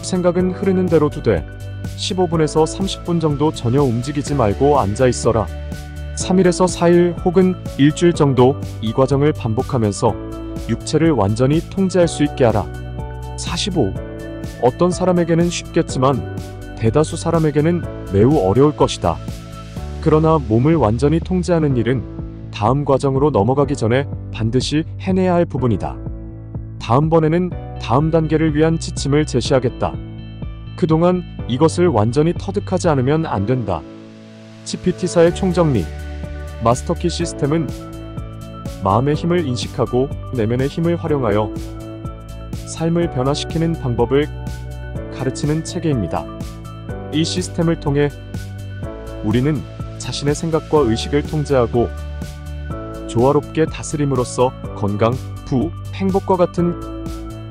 생각은 흐르는 대로 두되 15분에서 30분 정도 전혀 움직이지 말고 앉아 있어라. 3일에서 4일 혹은 일주일 정도 이 과정을 반복하면서 육체를 완전히 통제할 수 있게 하라. 45. 어떤 사람에게는 쉽겠지만 대다수 사람에게는 매우 어려울 것이다. 그러나 몸을 완전히 통제하는 일은 다음 과정으로 넘어가기 전에 반드시 해내야 할 부분이다. 다음번에는 다음 단계를 위한 지침을 제시하겠다. 그동안 이것을 완전히 터득하지 않으면 안 된다. GPT사의 총정리. 마스터키 시스템은 마음의 힘을 인식하고 내면의 힘을 활용하여 삶을 변화시키는 방법을 가르치는 체계입니다. 이 시스템을 통해 우리는 자신의 생각과 의식을 통제하고 조화롭게 다스림으로써 건강, 부, 행복과 같은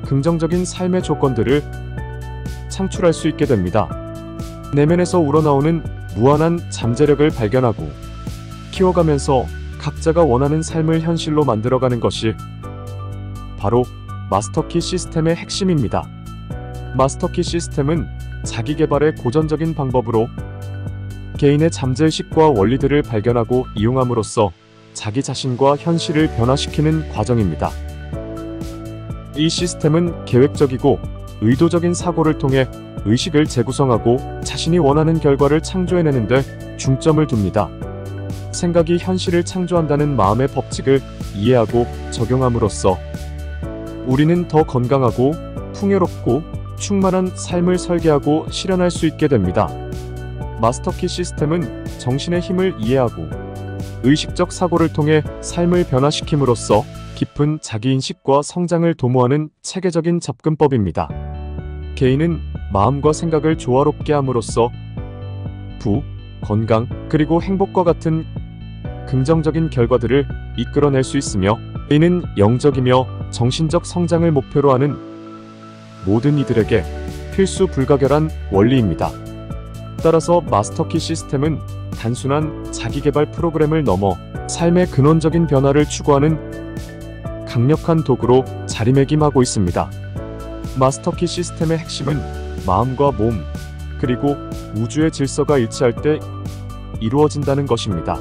긍정적인 삶의 조건들을 창출할 수 있게 됩니다. 내면에서 우러나오는 무한한 잠재력을 발견하고 키워가면서 각자가 원하는 삶을 현실로 만들어가는 것이 바로 마스터키 시스템의 핵심입니다. 마스터키 시스템은 자기개발의 고전적인 방법으로 개인의 잠재의식과 원리들을 발견하고 이용함으로써 자기 자신과 현실을 변화시키는 과정입니다. 이 시스템은 계획적이고 의도적인 사고를 통해 의식을 재구성하고 자신이 원하는 결과를 창조해내는 데 중점을 둡니다. 생각이 현실을 창조한다는 마음의 법칙을 이해하고 적용함으로써 우리는 더 건강하고 풍요롭고 충만한 삶을 설계하고 실현할 수 있게 됩니다. 마스터키 시스템은 정신의 힘을 이해하고 의식적 사고를 통해 삶을 변화시킴으로써 깊은 자기인식과 성장을 도모하는 체계적인 접근법입니다. 개인은 마음과 생각을 조화롭게 함으로써 부, 건강, 그리고 행복과 같은 긍정적인 결과들을 이끌어낼 수 있으며 이는 영적이며 정신적 성장을 목표로 하는 모든 이들에게 필수 불가결한 원리입니다. 따라서 마스터키 시스템은 단순한 자기개발 프로그램을 넘어 삶의 근원적인 변화를 추구하는 강력한 도구로 자리매김하고 있습니다. 마스터키 시스템의 핵심은 마음과 몸, 그리고 우주의 질서가 일치할 때 이루어진다는 것입니다.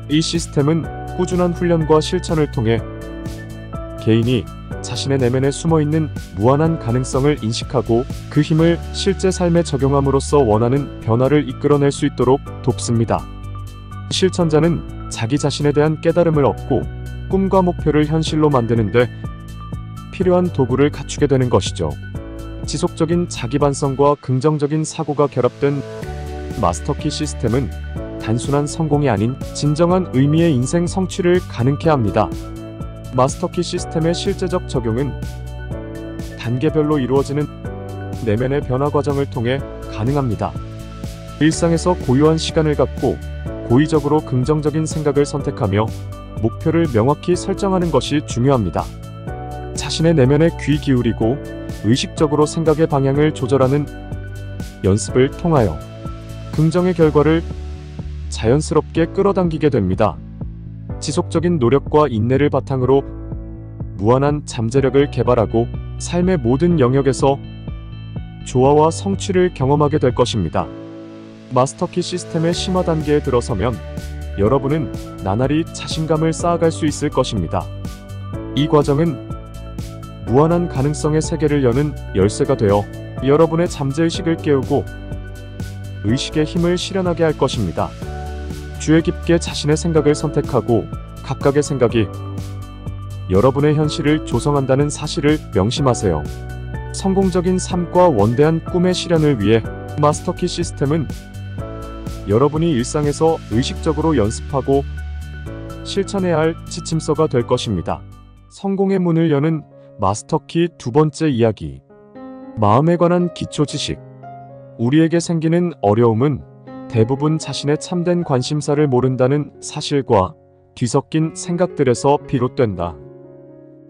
이 시스템은 꾸준한 훈련과 실천을 통해 개인이 자신의 내면에 숨어있는 무한한 가능성을 인식하고 그 힘을 실제 삶에 적용함으로써 원하는 변화를 이끌어낼 수 있도록 돕습니다. 실천자는 자기 자신에 대한 깨달음을 얻고 꿈과 목표를 현실로 만드는데 필요한 도구를 갖추게 되는 것이죠. 지속적인 자기 반성과 긍정적인 사고가 결합된 마스터키 시스템은 단순한 성공이 아닌 진정한 의미의 인생 성취를 가능케 합니다. 마스터키 시스템의 실제적 적용은 단계별로 이루어지는 내면의 변화 과정을 통해 가능합니다. 일상에서 고요한 시간을 갖고 고의적으로 긍정적인 생각을 선택하며 목표를 명확히 설정하는 것이 중요합니다. 자신의 내면에 귀 기울이고 의식적으로 생각의 방향을 조절하는 연습을 통하여 긍정의 결과를 자연스럽게 끌어당기게 됩니다. 지속적인 노력과 인내를 바탕으로 무한한 잠재력을 개발하고 삶의 모든 영역에서 조화와 성취를 경험하게 될 것입니다. 마스터키 시스템의 심화 단계에 들어서면 여러분은 나날이 자신감을 쌓아갈 수 있을 것입니다. 이 과정은 무한한 가능성의 세계를 여는 열쇠가 되어 여러분의 잠재의식을 깨우고 의식의 힘을 실현하게 할 것입니다. 주의 깊게 자신의 생각을 선택하고 각각의 생각이 여러분의 현실을 조성한다는 사실을 명심하세요. 성공적인 삶과 원대한 꿈의 실현을 위해 마스터키 시스템은 여러분이 일상에서 의식적으로 연습하고 실천해야 할 지침서가 될 것입니다. 성공의 문을 여는 마스터키 두 번째 이야기. 마음에 관한 기초 지식. 우리에게 생기는 어려움은 대부분 자신의 참된 관심사를 모른다는 사실과 뒤섞인 생각들에서 비롯된다.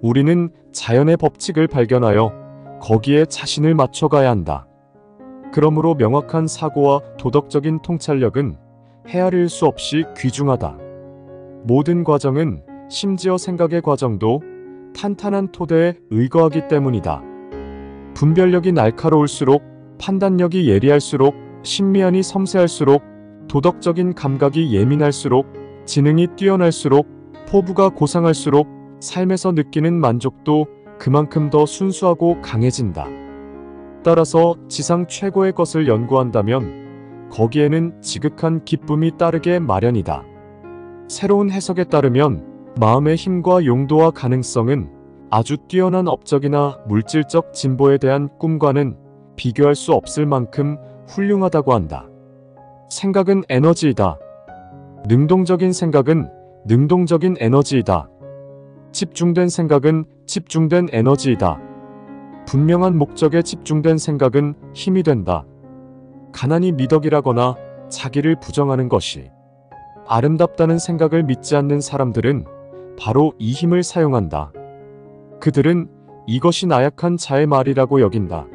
우리는 자연의 법칙을 발견하여 거기에 자신을 맞춰가야 한다. 그러므로 명확한 사고와 도덕적인 통찰력은 헤아릴 수 없이 귀중하다. 모든 과정은, 심지어 생각의 과정도 탄탄한 토대에 의거하기 때문이다. 분별력이 날카로울수록, 판단력이 예리할수록, 신미안이 섬세할수록, 도덕적인 감각이 예민할수록, 지능이 뛰어날수록, 포부가 고상할수록 삶에서 느끼는 만족도 그만큼 더 순수하고 강해진다. 따라서 지상 최고의 것을 연구한다면 거기에는 지극한 기쁨이 따르게 마련이다. 새로운 해석에 따르면 마음의 힘과 용도와 가능성은 아주 뛰어난 업적이나 물질적 진보에 대한 꿈과는 비교할 수 없을 만큼 훌륭하다고 한다. 생각은 에너지이다. 능동적인 생각은 능동적인 에너지이다. 집중된 생각은 집중된 에너지이다. 분명한 목적에 집중된 생각은 힘이 된다. 가난이 미덕이라거나 자기를 부정하는 것이 아름답다는 생각을 믿지 않는 사람들은 바로 이 힘을 사용한다. 그들은 이것이 나약한 자의 말이라고 여긴다.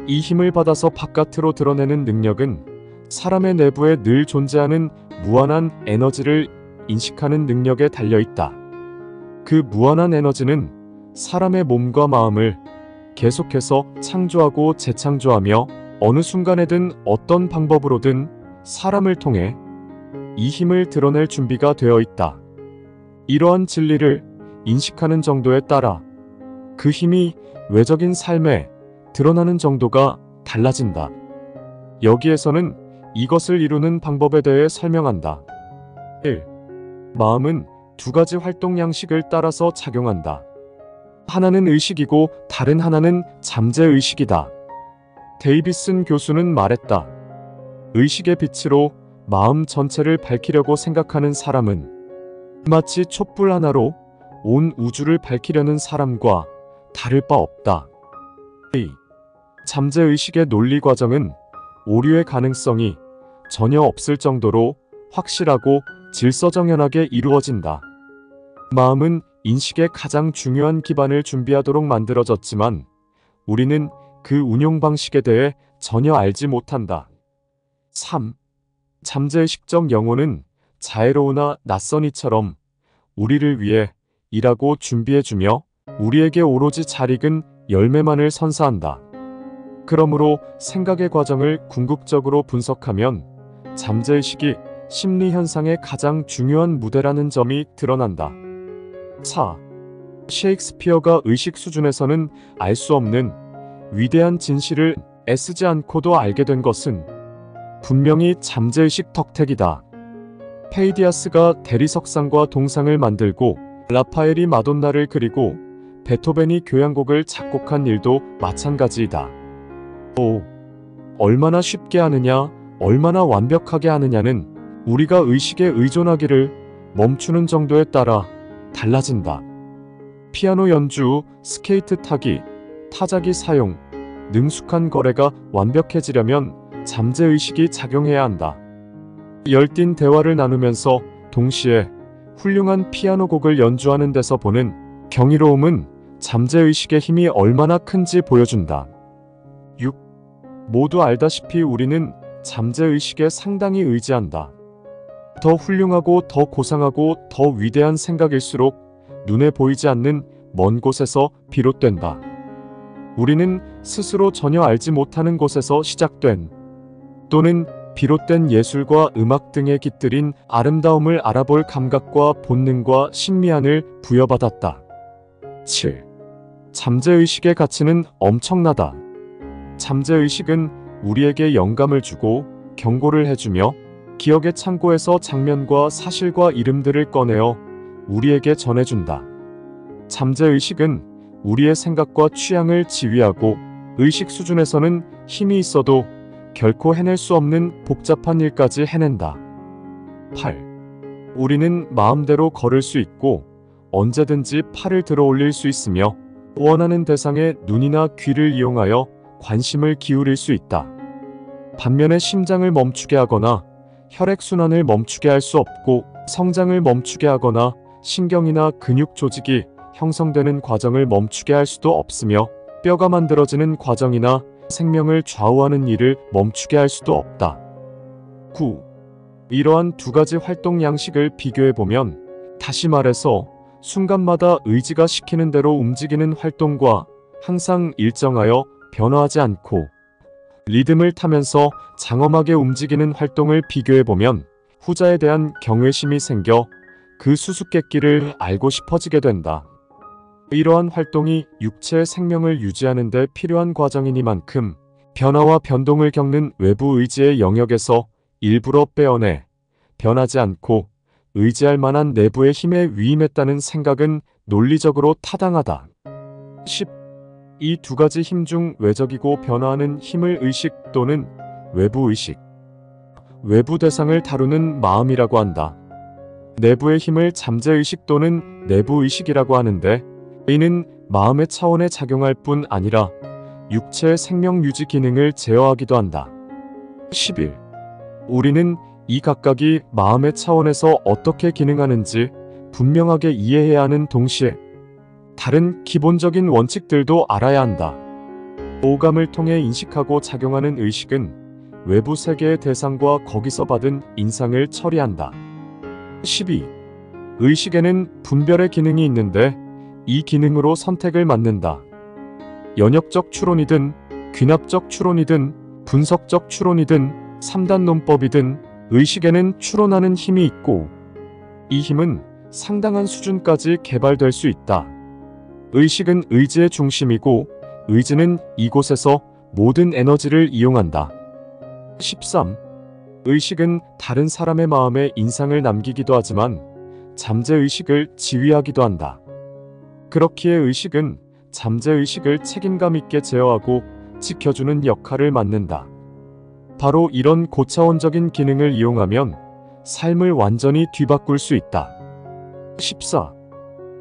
이 힘을 받아서 바깥으로 드러내는 능력은 사람의 내부에 늘 존재하는 무한한 에너지를 인식하는 능력에 달려있다. 그 무한한 에너지는 사람의 몸과 마음을 계속해서 창조하고 재창조하며 어느 순간에든 어떤 방법으로든 사람을 통해 이 힘을 드러낼 준비가 되어 있다. 이러한 진리를 인식하는 정도에 따라 그 힘이 외적인 삶에 드러나는 정도가 달라진다. 여기에서는 이것을 이루는 방법에 대해 설명한다. 1. 마음은 두 가지 활동 양식을 따라서 작용한다. 하나는 의식이고 다른 하나는 잠재의식이다. 데이비슨 교수는 말했다. 의식의 빛으로 마음 전체를 밝히려고 생각하는 사람은 마치 촛불 하나로 온 우주를 밝히려는 사람과 다를 바 없다. 2. 잠재의식의 논리 과정은 오류의 가능성이 전혀 없을 정도로 확실하고 질서정연하게 이루어진다. 마음은 인식의 가장 중요한 기반을 준비하도록 만들어졌지만 우리는 그 운용 방식에 대해 전혀 알지 못한다. 3. 잠재의식적 영혼은 자애로우나 낯선 이처럼 우리를 위해 일하고 준비해주며 우리에게 오로지 잘 익은 열매만을 선사한다. 그러므로 생각의 과정을 궁극적으로 분석하면 잠재의식이 심리 현상의 가장 중요한 무대라는 점이 드러난다. 4. 셰익스피어가 의식 수준에서는 알 수 없는 위대한 진실을 애쓰지 않고도 알게 된 것은 분명히 잠재의식 덕택이다. 페이디아스가 대리석상과 동상을 만들고 라파엘이 마돈나를 그리고 베토벤이 교향곡을 작곡한 일도 마찬가지이다. 얼마나 쉽게 하느냐, 얼마나 완벽하게 하느냐는 우리가 의식에 의존하기를 멈추는 정도에 따라 달라진다. 피아노 연주, 스케이트 타기, 타자기 사용, 능숙한 거래가 완벽해지려면 잠재의식이 작용해야 한다. 열띤 대화를 나누면서 동시에 훌륭한 피아노 곡을 연주하는 데서 보는 경이로움은 잠재의식의 힘이 얼마나 큰지 보여준다. 6. 모두 알다시피 우리는 잠재의식에 상당히 의지한다. 더 훌륭하고 더 고상하고 더 위대한 생각일수록 눈에 보이지 않는 먼 곳에서 비롯된다. 우리는 스스로 전혀 알지 못하는 곳에서 시작된 또는 비롯된 예술과 음악 등에 깃들인 아름다움을 알아볼 감각과 본능과 신미안을 부여받았다. 7. 잠재의식의 가치는 엄청나다. 잠재의식은 우리에게 영감을 주고 경고를 해주며 기억의 창고에서 장면과 사실과 이름들을 꺼내어 우리에게 전해준다. 잠재의식은 우리의 생각과 취향을 지휘하고 의식 수준에서는 힘이 있어도 결코 해낼 수 없는 복잡한 일까지 해낸다. 8. 우리는 마음대로 걸을 수 있고 언제든지 팔을 들어 올릴 수 있으며 원하는 대상의 눈이나 귀를 이용하여 관심을 기울일 수 있다. 반면에 심장을 멈추게 하거나 혈액순환을 멈추게 할 수 없고 성장을 멈추게 하거나 신경이나 근육 조직이 형성되는 과정을 멈추게 할 수도 없으며 뼈가 만들어지는 과정이나 생명을 좌우하는 일을 멈추게 할 수도 없다. 9. 이러한 두 가지 활동 양식을 비교해보면 다시 말해서 순간마다 의지가 시키는 대로 움직이는 활동과 항상 일정하여 변화하지 않고 리듬을 타면서 장엄하게 움직이는 활동을 비교해보면 후자에 대한 경외심이 생겨 그 수수께끼를 알고 싶어지게 된다. 이러한 활동이 육체의 생명을 유지하는 데 필요한 과정이니만큼 변화와 변동을 겪는 외부 의지의 영역에서 일부러 빼어내 변하지 않고 의지할 만한 내부의 힘에 위임했다는 생각은 논리적으로 타당하다. 10. 이 두 가지 힘 중 외적이고 변화하는 힘을 의식 또는 외부 의식, 외부 대상을 다루는 마음이라고 한다. 내부의 힘을 잠재의식 또는 내부 의식이라고 하는데 이는 마음의 차원에 작용할 뿐 아니라 육체의 생명 유지 기능을 제어하기도 한다. 11. 우리는 이 각각이 마음의 차원에서 어떻게 기능하는지 분명하게 이해해야 하는 동시에 다른 기본적인 원칙들도 알아야 한다. 오감을 통해 인식하고 작용하는 의식은 외부 세계의 대상과 거기서 받은 인상을 처리한다. 12. 의식에는 분별의 기능이 있는데 이 기능으로 선택을 맡는다. 연역적 추론이든 귀납적 추론이든 분석적 추론이든 3단 논법이든 의식에는 추론하는 힘이 있고 이 힘은 상당한 수준까지 개발될 수 있다. 의식은 의지의 중심이고 의지는 이곳에서 모든 에너지를 이용한다. 13. 의식은 다른 사람의 마음에 인상을 남기기도 하지만 잠재의식을 지휘하기도 한다. 그렇기에 의식은 잠재의식을 책임감 있게 제어하고 지켜주는 역할을 맡는다. 바로 이런 고차원적인 기능을 이용하면 삶을 완전히 뒤바꿀 수 있다. 14.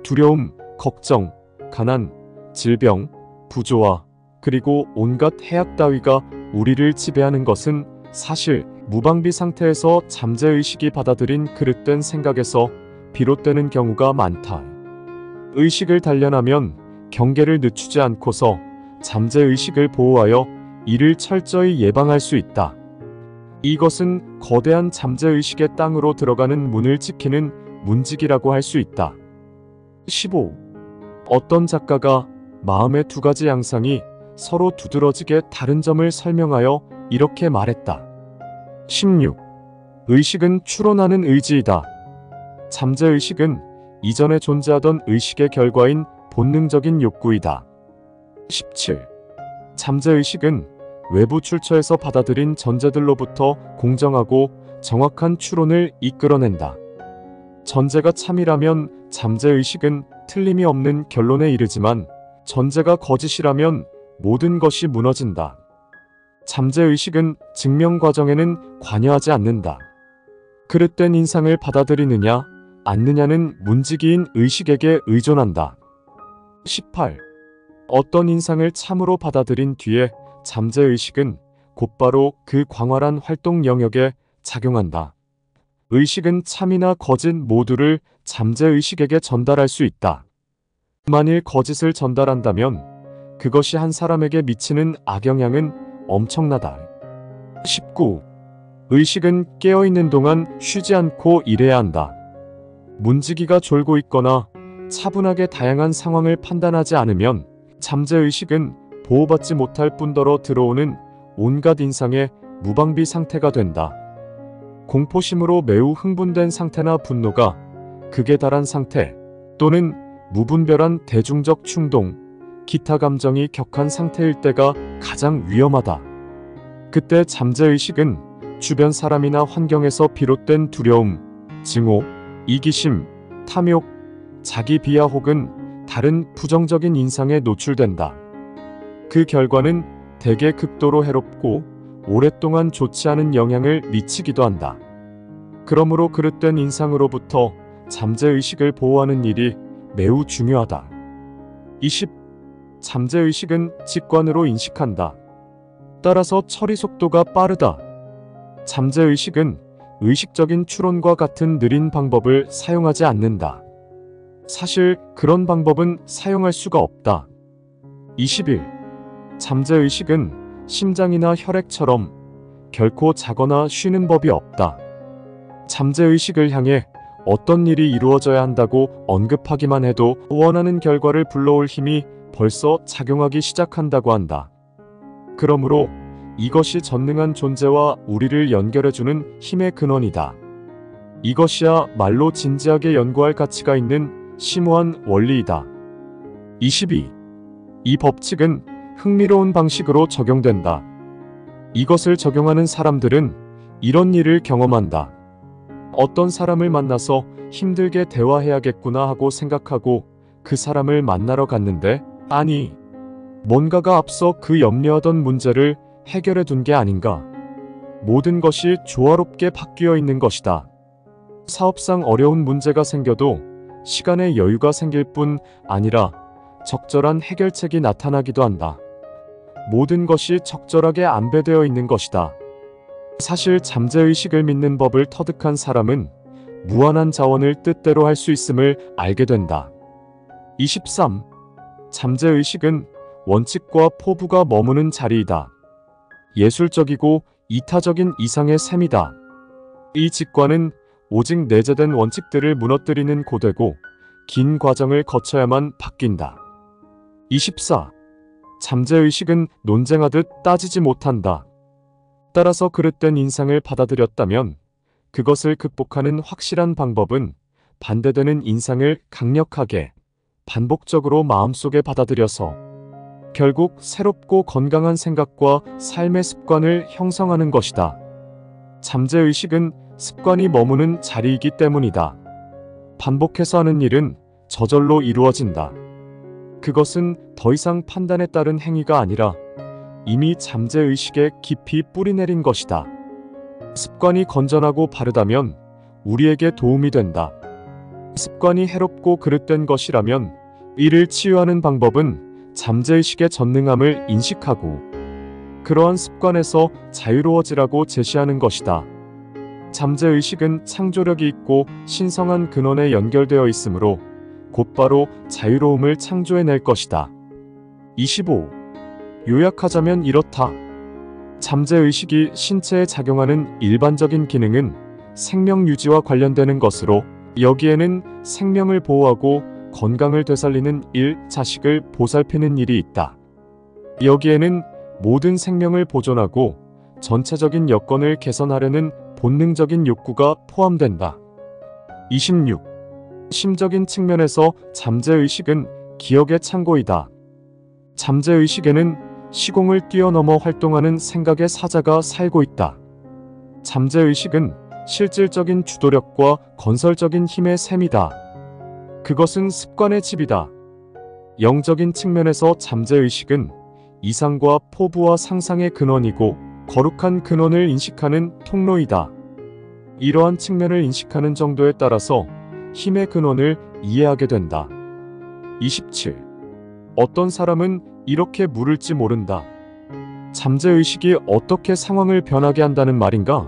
두려움, 걱정, 가난, 질병, 부조화, 그리고 온갖 해악 따위가 우리를 지배하는 것은 사실 무방비 상태에서 잠재의식이 받아들인 그릇된 생각에서 비롯되는 경우가 많다. 의식을 단련하면 경계를 늦추지 않고서 잠재의식을 보호하여 이를 철저히 예방할 수 있다. 이것은 거대한 잠재의식의 땅으로 들어가는 문을 지키는 문지기라고 할 수 있다. 15. 어떤 작가가 마음의 두 가지 양상이 서로 두드러지게 다른 점을 설명하여 이렇게 말했다. 16. 의식은 추론하는 의지이다. 잠재의식은 이전에 존재하던 의식의 결과인 본능적인 욕구이다. 17. 잠재의식은 외부 출처에서 받아들인 전제들로부터 공정하고 정확한 추론을 이끌어낸다. 전제가 참이라면 잠재의식은 틀림이 없는 결론에 이르지만 전제가 거짓이라면 모든 것이 무너진다. 잠재의식은 증명 과정에는 관여하지 않는다. 그릇된 인상을 받아들이느냐 않느냐는 문지기인 의식에게 의존한다. 18. 어떤 인상을 참으로 받아들인 뒤에 잠재의식은 곧바로 그 광활한 활동 영역에 작용한다. 의식은 참이나 거짓 모두를 잠재의식에게 전달할 수 있다. 만일 거짓을 전달한다면 그것이 한 사람에게 미치는 악영향은 엄청나다. 19. 의식은 깨어있는 동안 쉬지 않고 일해야 한다. 문지기가 졸고 있거나 차분하게 다양한 상황을 판단하지 않으면 잠재의식은 보호받지 못할 뿐더러 들어오는 온갖 인상에 무방비 상태가 된다. 공포심으로 매우 흥분된 상태나 분노가 극에 달한 상태 또는 무분별한 대중적 충동, 기타 감정이 격한 상태일 때가 가장 위험하다. 그때 잠재의식은 주변 사람이나 환경에서 비롯된 두려움, 증오, 이기심, 탐욕, 자기 비하 혹은 다른 부정적인 인상에 노출된다. 그 결과는 대개 극도로 해롭고 오랫동안 좋지 않은 영향을 미치기도 한다. 그러므로 그릇된 인상으로부터 잠재의식을 보호하는 일이 매우 중요하다. 20. 잠재의식은 직관으로 인식한다. 따라서 처리 속도가 빠르다. 잠재의식은 의식적인 추론과 같은 느린 방법을 사용하지 않는다. 사실 그런 방법은 사용할 수가 없다. 21. 잠재의식은 심장이나 혈액처럼 결코 자거나 쉬는 법이 없다. 잠재의식을 향해 어떤 일이 이루어져야 한다고 언급하기만 해도 원하는 결과를 불러올 힘이 벌써 작용하기 시작한다고 한다. 그러므로 이것이 전능한 존재와 우리를 연결해주는 힘의 근원이다. 이것이야 말로 진지하게 연구할 가치가 있는 심오한 원리이다. 22. 이 법칙은 흥미로운 방식으로 적용된다. 이것을 적용하는 사람들은 이런 일을 경험한다. 어떤 사람을 만나서 힘들게 대화해야겠구나 하고 생각하고 그 사람을 만나러 갔는데 아니, 뭔가가 앞서 그 염려하던 문제를 해결해 둔 게 아닌가. 모든 것이 조화롭게 바뀌어 있는 것이다. 사업상 어려운 문제가 생겨도 시간의 여유가 생길 뿐 아니라 적절한 해결책이 나타나기도 한다. 모든 것이 적절하게 안배되어 있는 것이다. 사실 잠재의식을 믿는 법을 터득한 사람은 무한한 자원을 뜻대로 할 수 있음을 알게 된다. 23. 잠재의식은 원칙과 포부가 머무는 자리이다. 예술적이고 이타적인 이상의 셈이다. 이 직관은 오직 내재된 원칙들을 무너뜨리는 고되고 긴 과정을 거쳐야만 바뀐다. 24. 잠재의식은 논쟁하듯 따지지 못한다. 따라서 그릇된 인상을 받아들였다면 그것을 극복하는 확실한 방법은 반대되는 인상을 강력하게 반복적으로 마음속에 받아들여서 결국 새롭고 건강한 생각과 삶의 습관을 형성하는 것이다. 잠재의식은 습관이 머무는 자리이기 때문이다. 반복해서 하는 일은 저절로 이루어진다. 그것은 더 이상 판단에 따른 행위가 아니라 이미 잠재의식에 깊이 뿌리내린 것이다. 습관이 건전하고 바르다면 우리에게 도움이 된다. 습관이 해롭고 그릇된 것이라면 이를 치유하는 방법은 잠재의식의 전능함을 인식하고 그러한 습관에서 자유로워지라고 제시하는 것이다. 잠재의식은 창조력이 있고 신성한 근원에 연결되어 있으므로 곧바로 자유로움을 창조해낼 것이다. 25. 요약하자면 이렇다. 잠재의식이 신체에 작용하는 일반적인 기능은 생명 유지와 관련되는 것으로 여기에는 생명을 보호하고 건강을 되살리는 일, 자식을 보살피는 일이 있다. 여기에는 모든 생명을 보존하고 전체적인 여건을 개선하려는 본능적인 욕구가 포함된다. 26. 심적인 측면에서 잠재의식은 기억의 창고이다. 잠재의식에는 시공을 뛰어넘어 활동하는 생각의 사자가 살고 있다. 잠재의식은 실질적인 주도력과 건설적인 힘의 셈이다. 그것은 습관의 집이다. 영적인 측면에서 잠재의식은 이상과 포부와 상상의 근원이고 거룩한 근원을 인식하는 통로이다. 이러한 측면을 인식하는 정도에 따라서 힘의 근원을 이해하게 된다. 27. 어떤 사람은 이렇게 물을지 모른다. 잠재의식이 어떻게 상황을 변하게 한다는 말인가?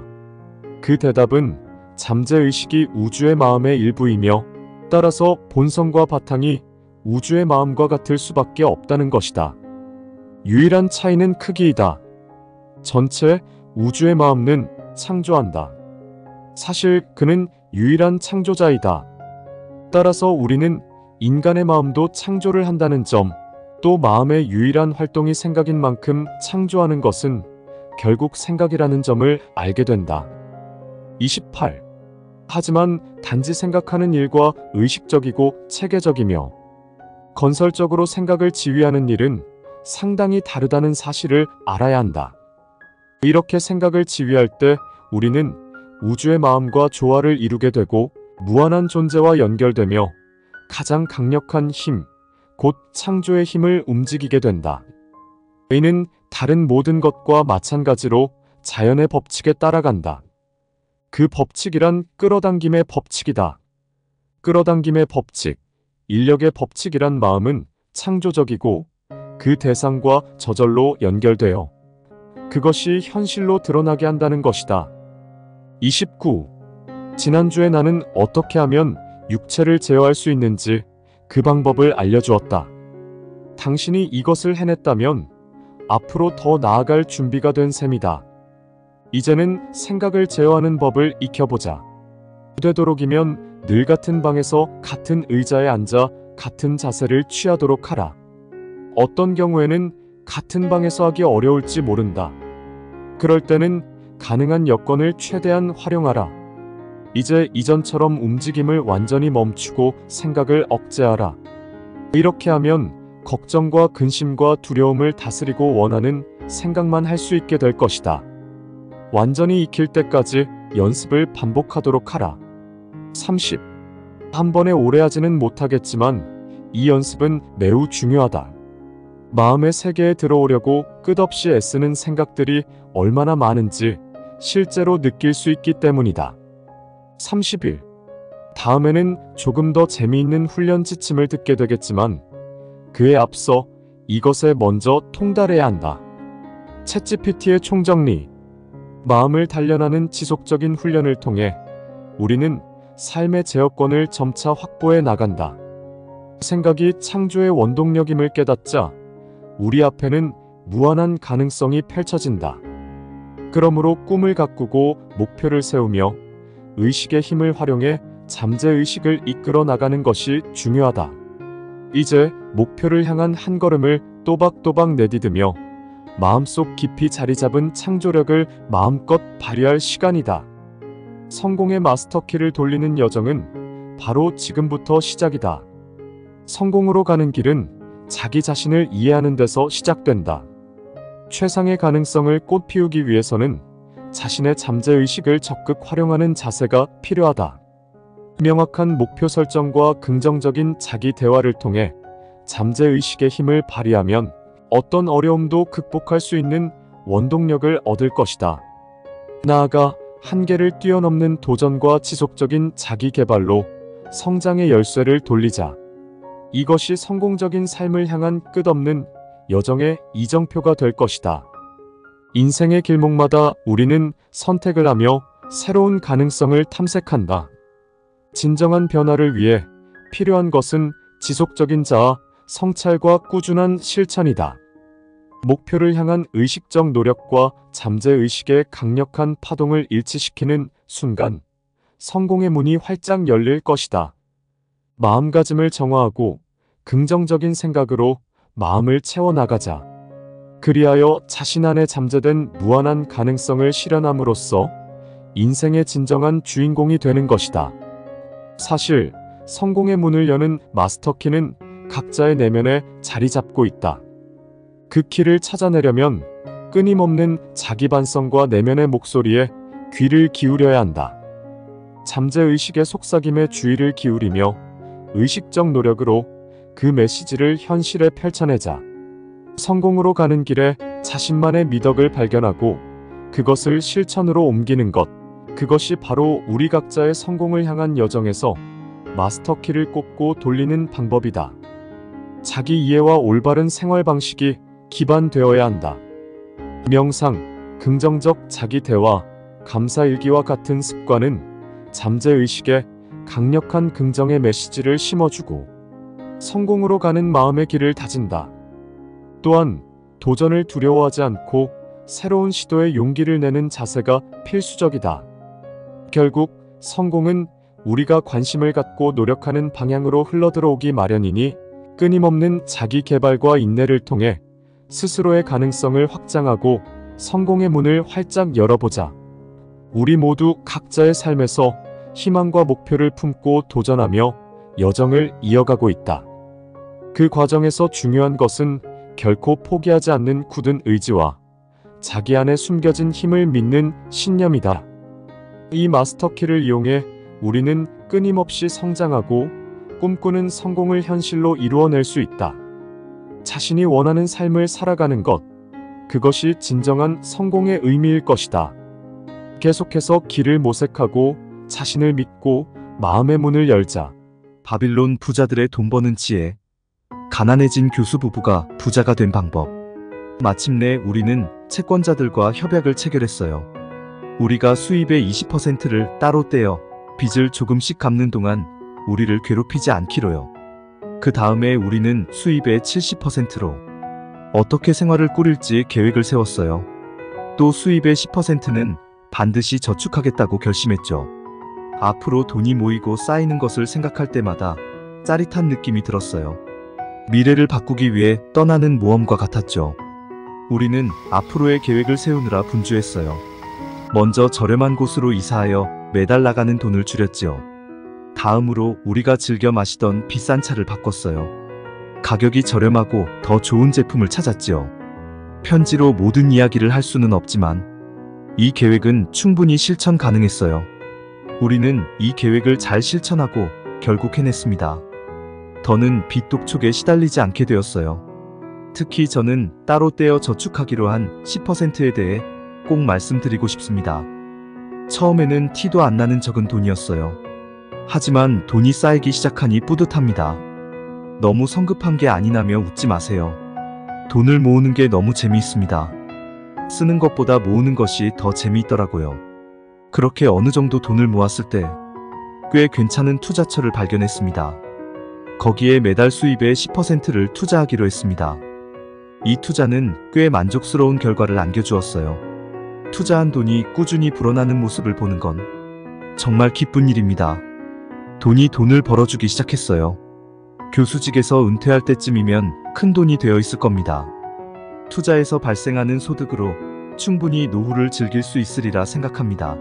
그 대답은 잠재의식이 우주의 마음의 일부이며 따라서 본성과 바탕이 우주의 마음과 같을 수밖에 없다는 것이다. 유일한 차이는 크기이다. 전체 우주의 마음은 창조한다. 사실 그는 유일한 창조자이다. 따라서 우리는 인간의 마음도 창조를 한다는 점, 또 마음의 유일한 활동이 생각인 만큼 창조하는 것은 결국 생각이라는 점을 알게 된다. 28. 하지만 단지 생각하는 일과 의식적이고 체계적이며 건설적으로 생각을 지휘하는 일은 상당히 다르다는 사실을 알아야 한다. 이렇게 생각을 지휘할 때 우리는 우주의 마음과 조화를 이루게 되고 무한한 존재와 연결되며 가장 강력한 힘, 곧 창조의 힘을 움직이게 된다. 이는 다른 모든 것과 마찬가지로 자연의 법칙에 따라간다. 그 법칙이란 끌어당김의 법칙이다. 끌어당김의 법칙, 인력의 법칙이란 마음은 창조적이고 그 대상과 저절로 연결되어 그것이 현실로 드러나게 한다는 것이다. 29. 지난주에 나는 어떻게 하면 육체를 제어할 수 있는지 그 방법을 알려주었다. 당신이 이것을 해냈다면 앞으로 더 나아갈 준비가 된 셈이다. 이제는 생각을 제어하는 법을 익혀보자. 되도록이면 늘 같은 방에서 같은 의자에 앉아 같은 자세를 취하도록 하라. 어떤 경우에는 같은 방에서 하기 어려울지 모른다. 그럴 때는 가능한 여건을 최대한 활용하라. 이제 이전처럼 움직임을 완전히 멈추고 생각을 억제하라. 이렇게 하면 걱정과 근심과 두려움을 다스리고 원하는 생각만 할 수 있게 될 것이다. 완전히 익힐 때까지 연습을 반복하도록 하라. 30. 한 번에 오래 하지는 못하겠지만 이 연습은 매우 중요하다. 마음의 세계에 들어오려고 끝없이 애쓰는 생각들이 얼마나 많은지 실제로 느낄 수 있기 때문이다. 30일. 다음에는 조금 더 재미있는 훈련 지침을 듣게 되겠지만 그에 앞서 이것에 먼저 통달해야 한다. 챗GPT의 총정리. 마음을 단련하는 지속적인 훈련을 통해 우리는 삶의 제어권을 점차 확보해 나간다. 생각이 창조의 원동력임을 깨닫자 우리 앞에는 무한한 가능성이 펼쳐진다. 그러므로 꿈을 가꾸고 목표를 세우며 의식의 힘을 활용해 잠재의식을 이끌어 나가는 것이 중요하다. 이제 목표를 향한 한 걸음을 또박또박 내디디며 마음속 깊이 자리 잡은 창조력을 마음껏 발휘할 시간이다. 성공의 마스터키를 돌리는 여정은 바로 지금부터 시작이다. 성공으로 가는 길은 자기 자신을 이해하는 데서 시작된다. 최상의 가능성을 꽃피우기 위해서는 자신의 잠재의식을 적극 활용하는 자세가 필요하다. 명확한 목표 설정과 긍정적인 자기 대화를 통해 잠재의식의 힘을 발휘하면 어떤 어려움도 극복할 수 있는 원동력을 얻을 것이다. 나아가 한계를 뛰어넘는 도전과 지속적인 자기 개발로 성장의 열쇠를 돌리자. 이것이 성공적인 삶을 향한 끝없는 여정의 이정표가 될 것이다. 인생의 길목마다 우리는 선택을 하며 새로운 가능성을 탐색한다. 진정한 변화를 위해 필요한 것은 지속적인 자아, 성찰과 꾸준한 실천이다. 목표를 향한 의식적 노력과 잠재의식의 강력한 파동을 일치시키는 순간 성공의 문이 활짝 열릴 것이다. 마음가짐을 정화하고 긍정적인 생각으로 마음을 채워나가자. 그리하여 자신 안에 잠재된 무한한 가능성을 실현함으로써 인생의 진정한 주인공이 되는 것이다. 사실 성공의 문을 여는 마스터키는 각자의 내면에 자리 잡고 있다. 그 키를 찾아내려면 끊임없는 자기 반성과 내면의 목소리에 귀를 기울여야 한다. 잠재의식의 속삭임에 주의를 기울이며 의식적 노력으로 그 메시지를 현실에 펼쳐내자. 성공으로 가는 길에 자신만의 미덕을 발견하고 그것을 실천으로 옮기는 것. 그것이 바로 우리 각자의 성공을 향한 여정에서 마스터키를 꽂고 돌리는 방법이다. 자기 이해와 올바른 생활 방식이 기반되어야 한다. 명상, 긍정적 자기 대화, 감사일기와 같은 습관은 잠재의식에 강력한 긍정의 메시지를 심어주고 성공으로 가는 마음의 길을 다진다. 또한 도전을 두려워하지 않고 새로운 시도에 용기를 내는 자세가 필수적이다. 결국 성공은 우리가 관심을 갖고 노력하는 방향으로 흘러들어오기 마련이니 끊임없는 자기 개발과 인내를 통해 스스로의 가능성을 확장하고 성공의 문을 활짝 열어보자. 우리 모두 각자의 삶에서 희망과 목표를 품고 도전하며 여정을 이어가고 있다. 그 과정에서 중요한 것은 결코 포기하지 않는 굳은 의지와 자기 안에 숨겨진 힘을 믿는 신념이다. 이 마스터키를 이용해 우리는 끊임없이 성장하고 꿈꾸는 성공을 현실로 이루어낼 수 있다. 자신이 원하는 삶을 살아가는 것, 그것이 진정한 성공의 의미일 것이다. 계속해서 길을 모색하고 자신을 믿고 마음의 문을 열자. 바빌론 부자들의 돈 버는 지혜. 가난해진 교수 부부가 부자가 된 방법. 마침내 우리는 채권자들과 협약을 체결했어요. 우리가 수입의 20%를 따로 떼어 빚을 조금씩 갚는 동안 우리를 괴롭히지 않기로요. 그 다음에 우리는 수입의 70%로 어떻게 생활을 꾸릴지 계획을 세웠어요. 또 수입의 10%는 반드시 저축하겠다고 결심했죠. 앞으로 돈이 모이고 쌓이는 것을 생각할 때마다 짜릿한 느낌이 들었어요. 미래를 바꾸기 위해 떠나는 모험과 같았죠. 우리는 앞으로의 계획을 세우느라 분주했어요. 먼저 저렴한 곳으로 이사하여 매달 나가는 돈을 줄였지요. 다음으로 우리가 즐겨 마시던 비싼 차를 바꿨어요. 가격이 저렴하고 더 좋은 제품을 찾았지요. 편지로 모든 이야기를 할 수는 없지만 이 계획은 충분히 실천 가능했어요. 우리는 이 계획을 잘 실천하고 결국 해냈습니다. 더는 빚 독촉에 시달리지 않게 되었어요. 특히 저는 따로 떼어 저축하기로 한 10%에 대해 꼭 말씀드리고 싶습니다. 처음에는 티도 안 나는 적은 돈이었어요. 하지만 돈이 쌓이기 시작하니 뿌듯합니다. 너무 성급한 게 아니라며 웃지 마세요. 돈을 모으는 게 너무 재미있습니다. 쓰는 것보다 모으는 것이 더 재미있더라고요. 그렇게 어느 정도 돈을 모았을 때 꽤 괜찮은 투자처를 발견했습니다. 거기에 매달 수입의 10%를 투자하기로 했습니다. 이 투자는 꽤 만족스러운 결과를 안겨주었어요. 투자한 돈이 꾸준히 불어나는 모습을 보는 건 정말 기쁜 일입니다. 돈이 돈을 벌어주기 시작했어요. 교수직에서 은퇴할 때쯤이면 큰 돈이 되어 있을 겁니다. 투자에서 발생하는 소득으로 충분히 노후를 즐길 수 있으리라 생각합니다.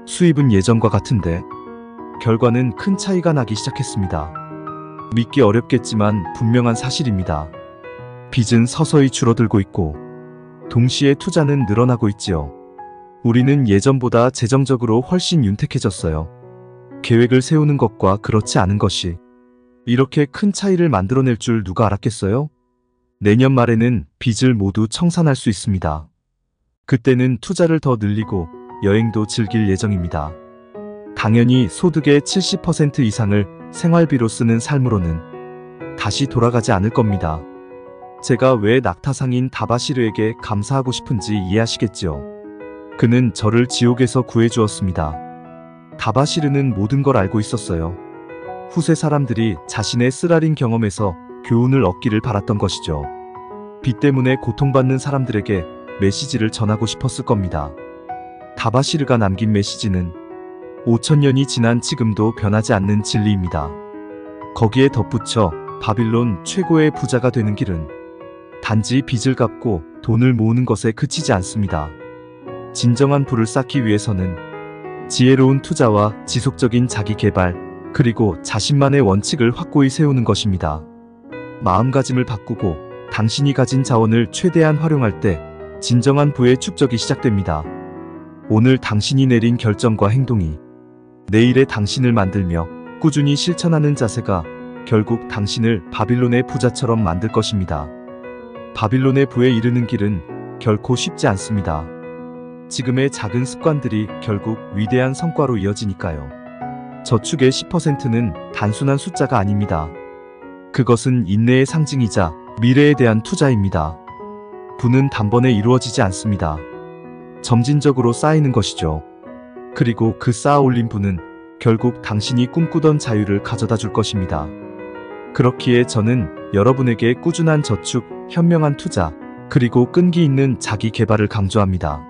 수입은 예전과 같은데 결과는 큰 차이가 나기 시작했습니다. 믿기 어렵겠지만 분명한 사실입니다. 빚은 서서히 줄어들고 있고 동시에 투자는 늘어나고 있지요. 우리는 예전보다 재정적으로 훨씬 윤택해졌어요. 계획을 세우는 것과 그렇지 않은 것이 이렇게 큰 차이를 만들어낼 줄 누가 알았겠어요? 내년 말에는 빚을 모두 청산할 수 있습니다. 그때는 투자를 더 늘리고 여행도 즐길 예정입니다. 당연히 소득의 70% 이상을 생활비로 쓰는 삶으로는 다시 돌아가지 않을 겁니다. 제가 왜 낙타상인 다바시르에게 감사하고 싶은지 이해하시겠지요. 그는 저를 지옥에서 구해주었습니다. 다바시르는 모든 걸 알고 있었어요. 후세 사람들이 자신의 쓰라린 경험에서 교훈을 얻기를 바랐던 것이죠. 빚 때문에 고통받는 사람들에게 메시지를 전하고 싶었을 겁니다. 다바시르가 남긴 메시지는 5000년이 지난 지금도 변하지 않는 진리입니다. 거기에 덧붙여 바빌론 최고의 부자가 되는 길은 단지 빚을 갚고 돈을 모으는 것에 그치지 않습니다. 진정한 부를 쌓기 위해서는 지혜로운 투자와 지속적인 자기 개발, 그리고 자신만의 원칙을 확고히 세우는 것입니다. 마음가짐을 바꾸고 당신이 가진 자원을 최대한 활용할 때 진정한 부의 축적이 시작됩니다. 오늘 당신이 내린 결정과 행동이 내일의 당신을 만들며 꾸준히 실천하는 자세가 결국 당신을 바빌론의 부자처럼 만들 것입니다. 바빌론의 부에 이르는 길은 결코 쉽지 않습니다. 지금의 작은 습관들이 결국 위대한 성과로 이어지니까요. 저축의 10%는 단순한 숫자가 아닙니다. 그것은 인내의 상징이자 미래에 대한 투자입니다. 부는 단번에 이루어지지 않습니다. 점진적으로 쌓이는 것이죠. 그리고 그 쌓아 올린 부는 결국 당신이 꿈꾸던 자유를 가져다 줄 것입니다. 그렇기에 저는 여러분에게 꾸준한 저축, 현명한 투자, 그리고 끈기 있는 자기 개발을 강조합니다.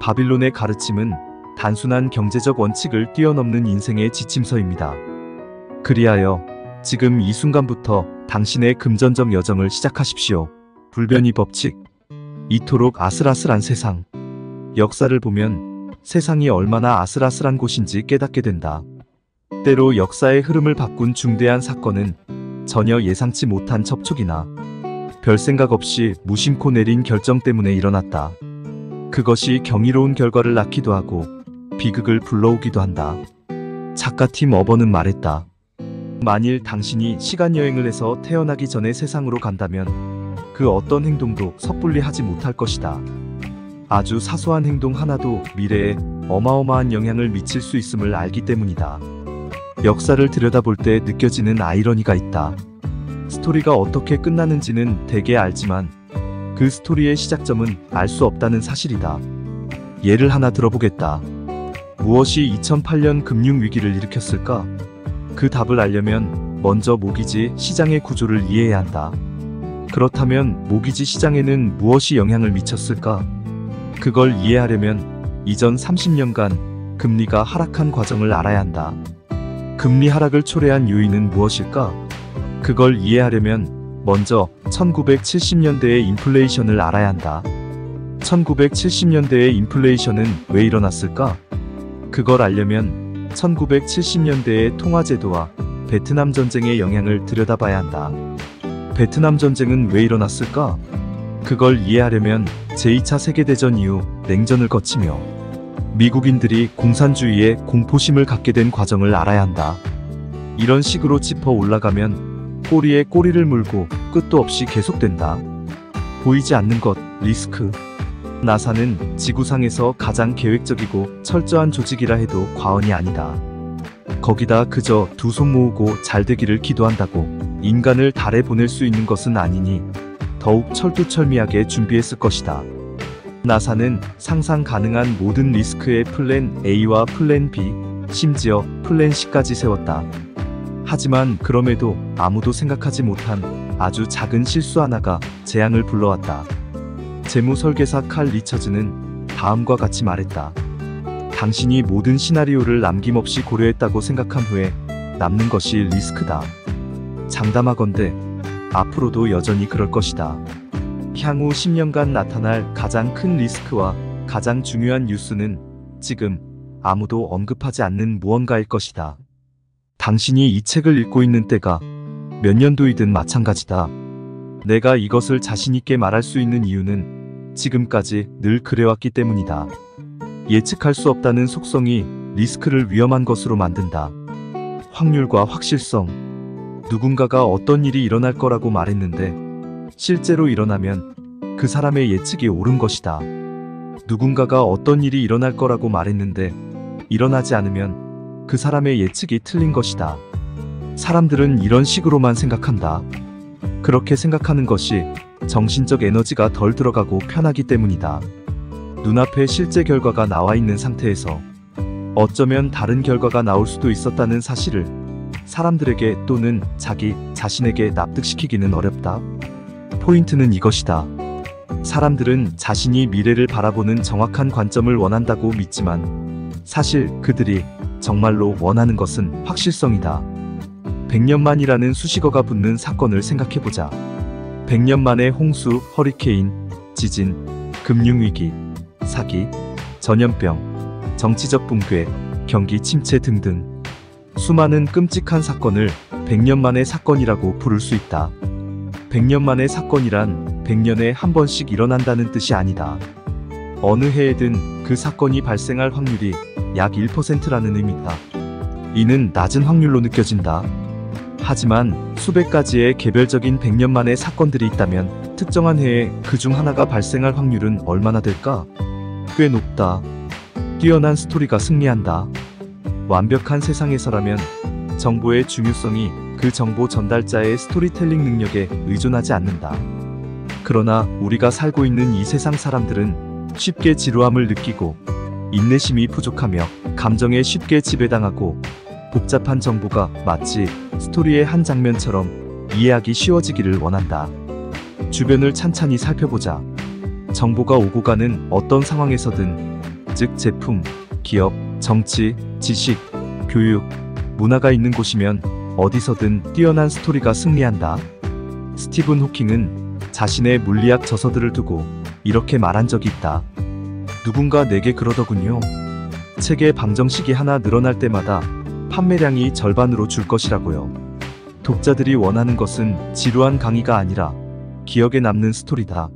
바빌론의 가르침은 단순한 경제적 원칙을 뛰어넘는 인생의 지침서입니다. 그리하여 지금 이 순간부터 당신의 금전적 여정을 시작하십시오. 불변의 법칙. 이토록 아슬아슬한 세상. 역사를 보면 세상이 얼마나 아슬아슬한 곳인지 깨닫게 된다. 때로 역사의 흐름을 바꾼 중대한 사건은 전혀 예상치 못한 접촉이나 별 생각 없이 무심코 내린 결정 때문에 일어났다. 그것이 경이로운 결과를 낳기도 하고 비극을 불러오기도 한다. 작가팀 어버는 말했다. 만일 당신이 시간여행을 해서 태어나기 전에 세상으로 간다면 그 어떤 행동도 섣불리 하지 못할 것이다. 아주 사소한 행동 하나도 미래에 어마어마한 영향을 미칠 수 있음을 알기 때문이다. 역사를 들여다볼 때 느껴지는 아이러니가 있다. 스토리가 어떻게 끝나는지는 대개 알지만 그 스토리의 시작점은 알 수 없다는 사실이다. 예를 하나 들어보겠다. 무엇이 2008년 금융위기를 일으켰을까? 그 답을 알려면 먼저 모기지 시장의 구조를 이해해야 한다. 그렇다면 모기지 시장에는 무엇이 영향을 미쳤을까? 그걸 이해하려면 이전 30년간 금리가 하락한 과정을 알아야 한다. 금리 하락을 초래한 요인은 무엇일까? 그걸 이해하려면 먼저 1970년대의 인플레이션을 알아야 한다. 1970년대의 인플레이션은 왜 일어났을까? 그걸 알려면 1970년대의 통화제도와 베트남 전쟁의 영향을 들여다봐야 한다. 베트남 전쟁은 왜 일어났을까? 그걸 이해하려면 제2차 세계대전 이후 냉전을 거치며 미국인들이 공산주의에 공포심을 갖게 된 과정을 알아야 한다. 이런 식으로 짚어 올라가면 꼬리에 꼬리를 물고 끝도 없이 계속된다. 보이지 않는 것, 리스크. 나사는 지구상에서 가장 계획적이고 철저한 조직이라 해도 과언이 아니다. 거기다 그저 두 손 모으고 잘 되기를 기도한다고 인간을 달에 보낼 수 있는 것은 아니니 더욱 철두철미하게 준비했을 것이다. 나사는 상상 가능한 모든 리스크의 플랜 A와 플랜 B, 심지어 플랜 C까지 세웠다. 하지만 그럼에도 아무도 생각하지 못한 아주 작은 실수 하나가 재앙을 불러왔다. 재무설계사 칼 리처즈는 다음과 같이 말했다. 당신이 모든 시나리오를 남김없이 고려했다고 생각한 후에 남는 것이 리스크다. 장담하건대 앞으로도 여전히 그럴 것이다. 향후 10년간 나타날 가장 큰 리스크와 가장 중요한 뉴스는 지금 아무도 언급하지 않는 무언가일 것이다. 당신이 이 책을 읽고 있는 때가 몇 년도이든 마찬가지다. 내가 이것을 자신있게 말할 수 있는 이유는 지금까지 늘 그래왔기 때문이다. 예측할 수 없다는 속성이 리스크를 위험한 것으로 만든다. 확률과 확실성. 누군가가 어떤 일이 일어날 거라고 말했는데 실제로 일어나면 그 사람의 예측이 옳은 것이다. 누군가가 어떤 일이 일어날 거라고 말했는데 일어나지 않으면 그 사람의 예측이 틀린 것이다. 사람들은 이런 식으로만 생각한다. 그렇게 생각하는 것이 정신적 에너지가 덜 들어가고 편하기 때문이다. 눈앞에 실제 결과가 나와 있는 상태에서 어쩌면 다른 결과가 나올 수도 있었다는 사실을 사람들에게 또는 자기 자신에게 납득시키기는 어렵다. 포인트는 이것이다. 사람들은 자신이 미래를 바라보는 정확한 관점을 원한다고 믿지만 사실 그들이 정말로 원하는 것은 확실성이다. 100년 만이라는 수식어가 붙는 사건을 생각해보자. 100년 만의 홍수, 허리케인, 지진, 금융위기, 사기, 전염병, 정치적 붕괴, 경기 침체 등등 수많은 끔찍한 사건을 100년 만의 사건이라고 부를 수 있다. 100년 만의 사건이란 100년에 한 번씩 일어난다는 뜻이 아니다. 어느 해에든 그 사건이 발생할 확률이 약 1%라는 의미다. 이는 낮은 확률로 느껴진다. 하지만 수백 가지의 개별적인 100년 만의 사건들이 있다면 특정한 해에 그중 하나가 발생할 확률은 얼마나 될까? 꽤 높다. 뛰어난 스토리가 승리한다. 완벽한 세상에서라면 정보의 중요성이 그 정보 전달자의 스토리텔링 능력에 의존하지 않는다. 그러나 우리가 살고 있는 이 세상 사람들은 쉽게 지루함을 느끼고 인내심이 부족하며 감정에 쉽게 지배당하고 복잡한 정보가 마치 스토리의 한 장면처럼 이해하기 쉬워지기를 원한다. 주변을 찬찬히 살펴보자. 정보가 오고 가는 어떤 상황에서든, 즉 제품, 기업, 정치, 지식, 교육, 문화가 있는 곳이면 어디서든 뛰어난 스토리가 승리한다. 스티븐 호킹은 자신의 물리학 저서들을 두고 이렇게 말한 적이 있다. 누군가 내게 그러더군요. 책의 방정식이 하나 늘어날 때마다 판매량이 절반으로 줄 것이라고요. 독자들이 원하는 것은 지루한 강의가 아니라 기억에 남는 스토리다.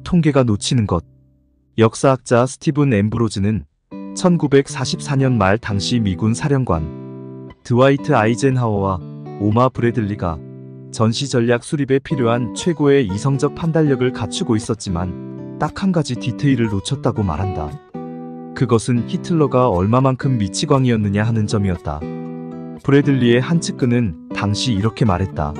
통계가 놓치는 것. 역사학자 스티븐 엠브로즈는 1944년 말 당시 미군 사령관 드와이트 아이젠하워와 오마 브래들리가 전시 전략 수립에 필요한 최고의 이성적 판단력을 갖추고 있었지만 딱 한 가지 디테일을 놓쳤다고 말한다. 그것은 히틀러가 얼마만큼 미치광이었느냐 하는 점이었다. 브래들리의 한 측근은 당시 이렇게 말했다.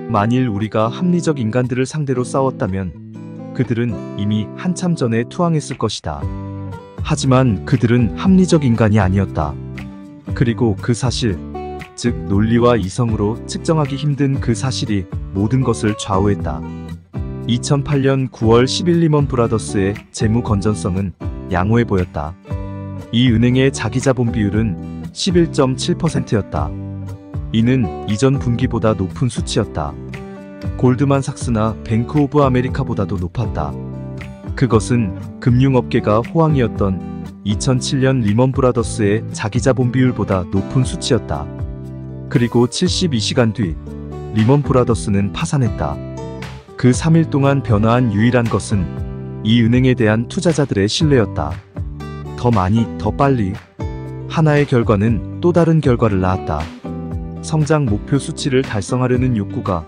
만일 우리가 합리적 인간들을 상대로 싸웠다면 그들은 이미 한참 전에 투항했을 것이다. 하지만 그들은 합리적 인간이 아니었다. 그리고 그 사실, 즉 논리와 이성으로 측정하기 힘든 그 사실이 모든 것을 좌우했다. 2008년 9월 10일 리먼 브라더스의 재무 건전성은 양호해 보였다. 이 은행의 자기자본 비율은 11.7%였다. 이는 이전 분기보다 높은 수치였다. 골드만삭스나 뱅크 오브 아메리카보다도 높았다. 그것은 금융업계가 호황이었던 2007년 리먼 브라더스의 자기자본 비율보다 높은 수치였다. 그리고 72시간 뒤 리먼 브라더스는 파산했다. 그 3일 동안 변화한 유일한 것은 이 은행에 대한 투자자들의 신뢰였다. 더 많이, 더 빨리. 하나의 결과는 또 다른 결과를 낳았다. 성장 목표 수치를 달성하려는 욕구가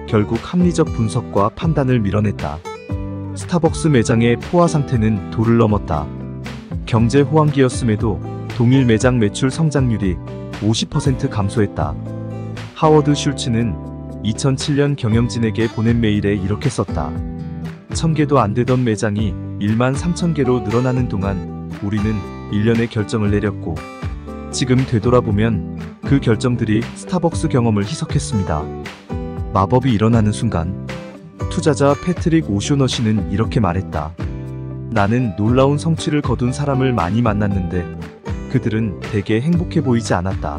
결국 합리적 분석과 판단을 밀어냈다. 스타벅스 매장의 포화 상태는 도를 넘었다. 경제 호황기였음에도 동일 매장 매출 성장률이 50% 감소했다. 하워드 슐츠는 2007년 경영진에게 보낸 메일에 이렇게 썼다. 1000개도 안 되던 매장이 1만 3000개로 늘어나는 동안 우리는 1년의 결정을 내렸고 지금 되돌아보면 그 결정들이 스타벅스 경험을 희석했습니다. 마법이 일어나는 순간 투자자 패트릭 오쇼너시는 이렇게 말했다. 나는 놀라운 성취를 거둔 사람을 많이 만났는데 그들은 되게 행복해 보이지 않았다.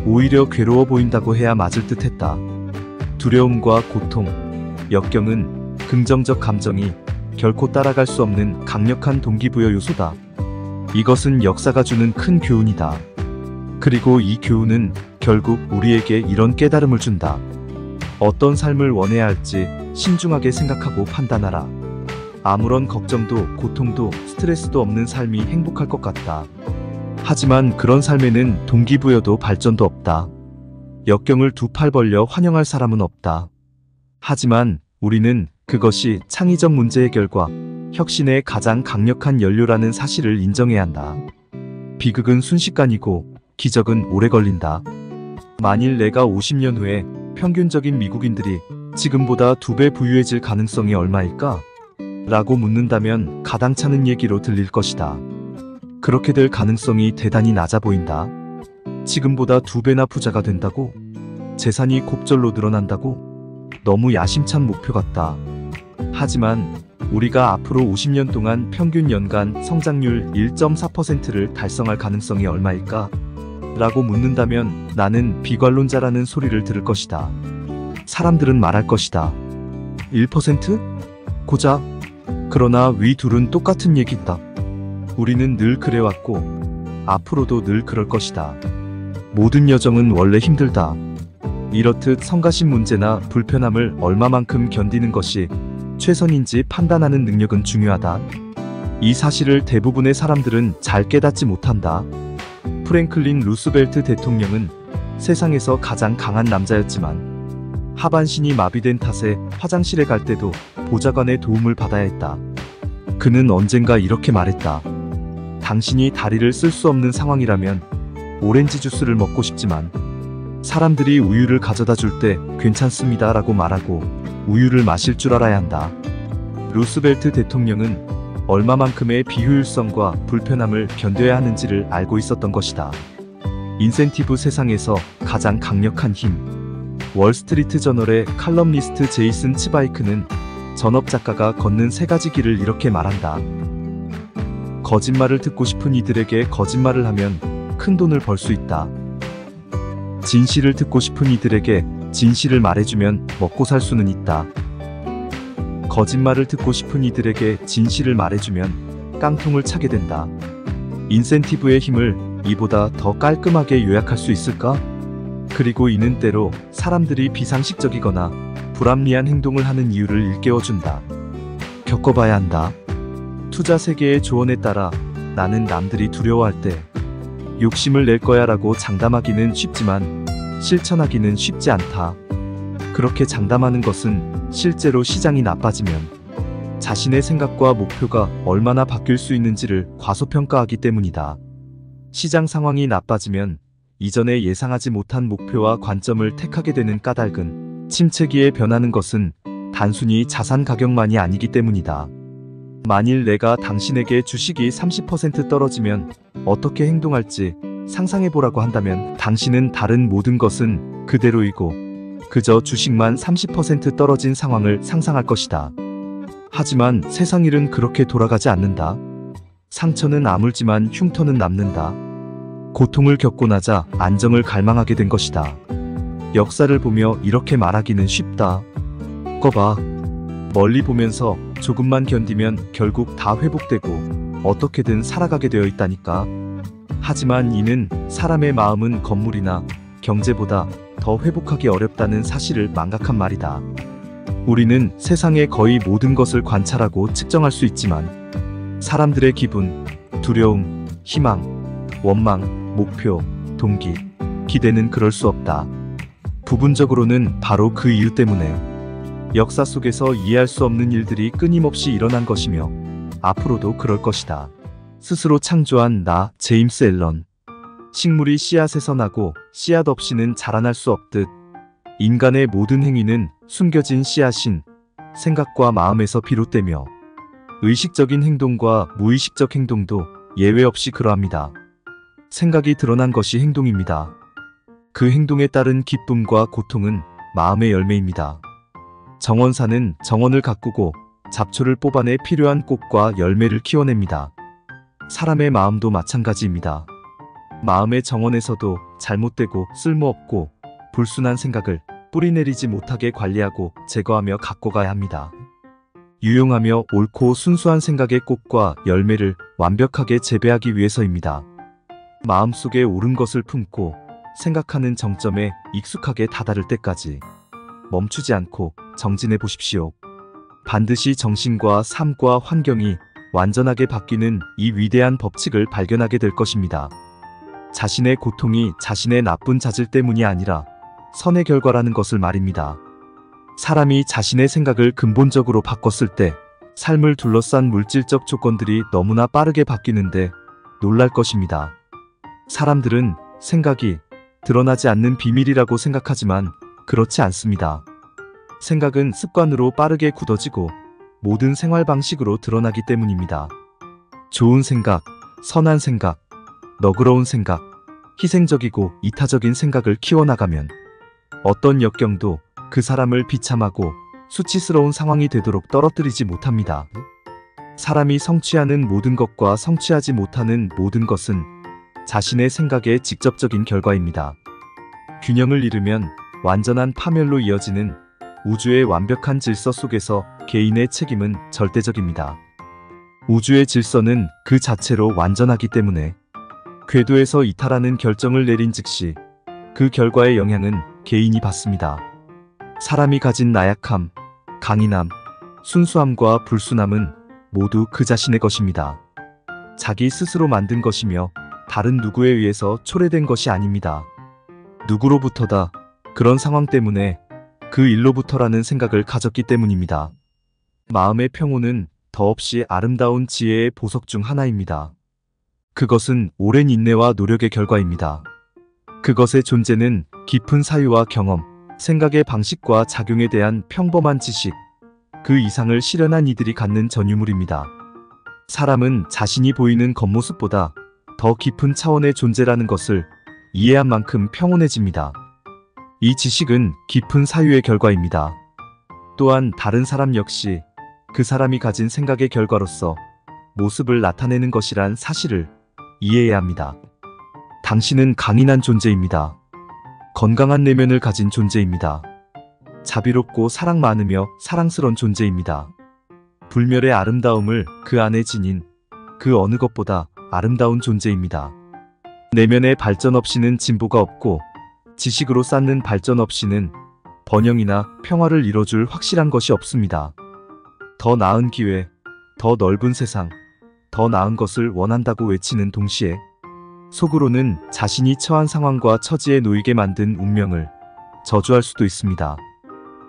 오히려 괴로워 보인다고 해야 맞을 듯 했다. 두려움과 고통, 역경은 긍정적 감정이 결코 따라갈 수 없는 강력한 동기부여 요소다. 이것은 역사가 주는 큰 교훈이다. 그리고 이 교훈은 결국 우리에게 이런 깨달음을 준다. 어떤 삶을 원해야 할지 신중하게 생각하고 판단하라. 아무런 걱정도 고통도 스트레스도 없는 삶이 행복할 것 같다. 하지만 그런 삶에는 동기부여도 발전도 없다. 역경을 두 팔 벌려 환영할 사람은 없다. 하지만 우리는 그것이 창의적 문제 해결과 혁신의 가장 강력한 연료라는 사실을 인정해야 한다. 비극은 순식간이고 기적은 오래 걸린다. 만일 내가 50년 후에 평균적인 미국인들이 지금보다 2배 부유해질 가능성이 얼마일까? 라고 묻는다면 가당찮은 얘기로 들릴 것이다. 그렇게 될 가능성이 대단히 낮아 보인다. 지금보다 2배나 부자가 된다고? 재산이 곱절로 늘어난다고? 너무 야심찬 목표 같다. 하지만 우리가 앞으로 50년 동안 평균 연간 성장률 1.4%를 달성할 가능성이 얼마일까? 라고 묻는다면 나는 비관론자라는 소리를 들을 것이다. 사람들은 말할 것이다. 1%? 고작. 그러나 위 둘은 똑같은 얘기다. 우리는 늘 그래왔고 앞으로도 늘 그럴 것이다. 모든 여정은 원래 힘들다. 이렇듯 성가신 문제나 불편함을 얼마만큼 견디는 것이 최선인지 판단하는 능력은 중요하다. 이 사실을 대부분의 사람들은 잘 깨닫지 못한다. 프랭클린 루스벨트 대통령은 세상에서 가장 강한 남자였지만 하반신이 마비된 탓에 화장실에 갈 때도 보좌관의 도움을 받아야 했다. 그는 언젠가 이렇게 말했다. 당신이 다리를 쓸 수 없는 상황이라면 오렌지 주스를 먹고 싶지만 사람들이 우유를 가져다 줄 때 괜찮습니다 라고 말하고 우유를 마실 줄 알아야 한다. 루스벨트 대통령은 얼마만큼의 비효율성과 불편함을 견뎌야 하는지를 알고 있었던 것이다. 인센티브 세상에서 가장 강력한 힘. 월스트리트 저널의 칼럼니스트 제이슨 치바이크는 전업 작가가 걷는 3가지 길을 이렇게 말한다. 거짓말을 듣고 싶은 이들에게 거짓말을 하면 큰 돈을 벌 수 있다. 진실을 듣고 싶은 이들에게 진실을 말해주면 먹고 살 수는 있다. 거짓말을 듣고 싶은 이들에게 진실을 말해주면 깡통을 차게 된다. 인센티브의 힘을 이보다 더 깔끔하게 요약할 수 있을까? 그리고 이는 때로 사람들이 비상식적이거나 불합리한 행동을 하는 이유를 일깨워준다. 겪어봐야 한다. 투자 세계의 조언에 따라 나는 남들이 두려워할 때 욕심을 낼 거야 라고 장담하기는 쉽지만 실천하기는 쉽지 않다. 그렇게 장담하는 것은 실제로 시장이 나빠지면 자신의 생각과 목표가 얼마나 바뀔 수 있는지를 과소평가하기 때문이다. 시장 상황이 나빠지면 이전에 예상하지 못한 목표와 관점을 택하게 되는 까닭은 침체기에 변하는 것은 단순히 자산 가격만이 아니기 때문이다. 만일 내가 당신에게 주식이 30% 떨어지면 어떻게 행동할지 상상해보라고 한다면 당신은 다른 모든 것은 그대로이고 그저 주식만 30% 떨어진 상황을 상상할 것이다. 하지만 세상 일은 그렇게 돌아가지 않는다. 상처는 아물지만 흉터는 남는다. 고통을 겪고 나자 안정을 갈망하게 된 것이다. 역사를 보며 이렇게 말하기는 쉽다. 꺼봐. 멀리 보면서 조금만 견디면 결국 다 회복되고 어떻게든 살아가게 되어 있다니까. 하지만 이는 사람의 마음은 건물이나 경제보다 더 회복하기 어렵다는 사실을 망각한 말이다. 우리는 세상의 거의 모든 것을 관찰하고 측정할 수 있지만 사람들의 기분, 두려움, 희망, 원망, 목표, 동기, 기대는 그럴 수 없다. 부분적으로는 바로 그 이유 때문에 역사 속에서 이해할 수 없는 일들이 끊임없이 일어난 것이며 앞으로도 그럴 것이다. 스스로 창조한 나, 제임스 앨런. 식물이 씨앗에서 나고 씨앗 없이는 자라날 수 없듯 인간의 모든 행위는 숨겨진 씨앗인 생각과 마음에서 비롯되며 의식적인 행동과 무의식적 행동도 예외 없이 그러합니다. 생각이 드러난 것이 행동입니다. 그 행동에 따른 기쁨과 고통은 마음의 열매입니다. 정원사는 정원을 가꾸고 잡초를 뽑아내 필요한 꽃과 열매를 키워냅니다. 사람의 마음도 마찬가지입니다. 마음의 정원에서도 잘못되고 쓸모없고 불순한 생각을 뿌리내리지 못하게 관리하고 제거하며 갖고 가야 합니다. 유용하며 옳고 순수한 생각의 꽃과 열매를 완벽하게 재배하기 위해서입니다. 마음속에 옳은 것을 품고 생각하는 정점에 익숙하게 다다를 때까지 멈추지 않고 정진해 보십시오. 반드시 정신과 삶과 환경이 완전하게 바뀌는 이 위대한 법칙을 발견하게 될 것입니다. 자신의 고통이 자신의 나쁜 자질 때문이 아니라 선의 결과라는 것을 말입니다. 사람이 자신의 생각을 근본적으로 바꿨을 때 삶을 둘러싼 물질적 조건들이 너무나 빠르게 바뀌는데 놀랄 것입니다. 사람들은 생각이 드러나지 않는 비밀이라고 생각하지만 그렇지 않습니다. 생각은 습관으로 빠르게 굳어지고 모든 생활 방식으로 드러나기 때문입니다. 좋은 생각, 선한 생각, 너그러운 생각, 희생적이고 이타적인 생각을 키워나가면 어떤 역경도 그 사람을 비참하고 수치스러운 상황이 되도록 떨어뜨리지 못합니다. 사람이 성취하는 모든 것과 성취하지 못하는 모든 것은 자신의 생각의 직접적인 결과입니다. 균형을 잃으면 완전한 파멸로 이어지는 우주의 완벽한 질서 속에서 개인의 책임은 절대적입니다. 우주의 질서는 그 자체로 완전하기 때문에 궤도에서 이탈하는 결정을 내린 즉시 그 결과의 영향은 개인이 받습니다. 사람이 가진 나약함, 강인함, 순수함과 불순함은 모두 그 자신의 것입니다. 자기 스스로 만든 것이며 다른 누구에 의해서 초래된 것이 아닙니다. 누구로부터다 그런 상황 때문에 그 일로부터라는 생각을 가졌기 때문입니다. 마음의 평온은 더없이 아름다운 지혜의 보석 중 하나입니다. 그것은 오랜 인내와 노력의 결과입니다. 그것의 존재는 깊은 사유와 경험, 생각의 방식과 작용에 대한 평범한 지식, 그 이상을 실현한 이들이 갖는 전유물입니다. 사람은 자신이 보이는 겉모습보다 더 깊은 차원의 존재라는 것을 이해한 만큼 평온해집니다. 이 지식은 깊은 사유의 결과입니다. 또한 다른 사람 역시 그 사람이 가진 생각의 결과로서 모습을 나타내는 것이란 사실을 이해해야 합니다. 당신은 강인한 존재입니다. 건강한 내면을 가진 존재입니다. 자비롭고 사랑 많으며 사랑스러운 존재입니다. 불멸의 아름다움을 그 안에 지닌 그 어느 것보다 아름다운 존재입니다. 내면의 발전 없이는 진보가 없고 지식으로 쌓는 발전 없이는 번영이나 평화를 이뤄줄 확실한 것이 없습니다. 더 나은 기회, 더 넓은 세상, 더 나은 것을 원한다고 외치는 동시에 속으로는 자신이 처한 상황과 처지에 놓이게 만든 운명을 저주할 수도 있습니다.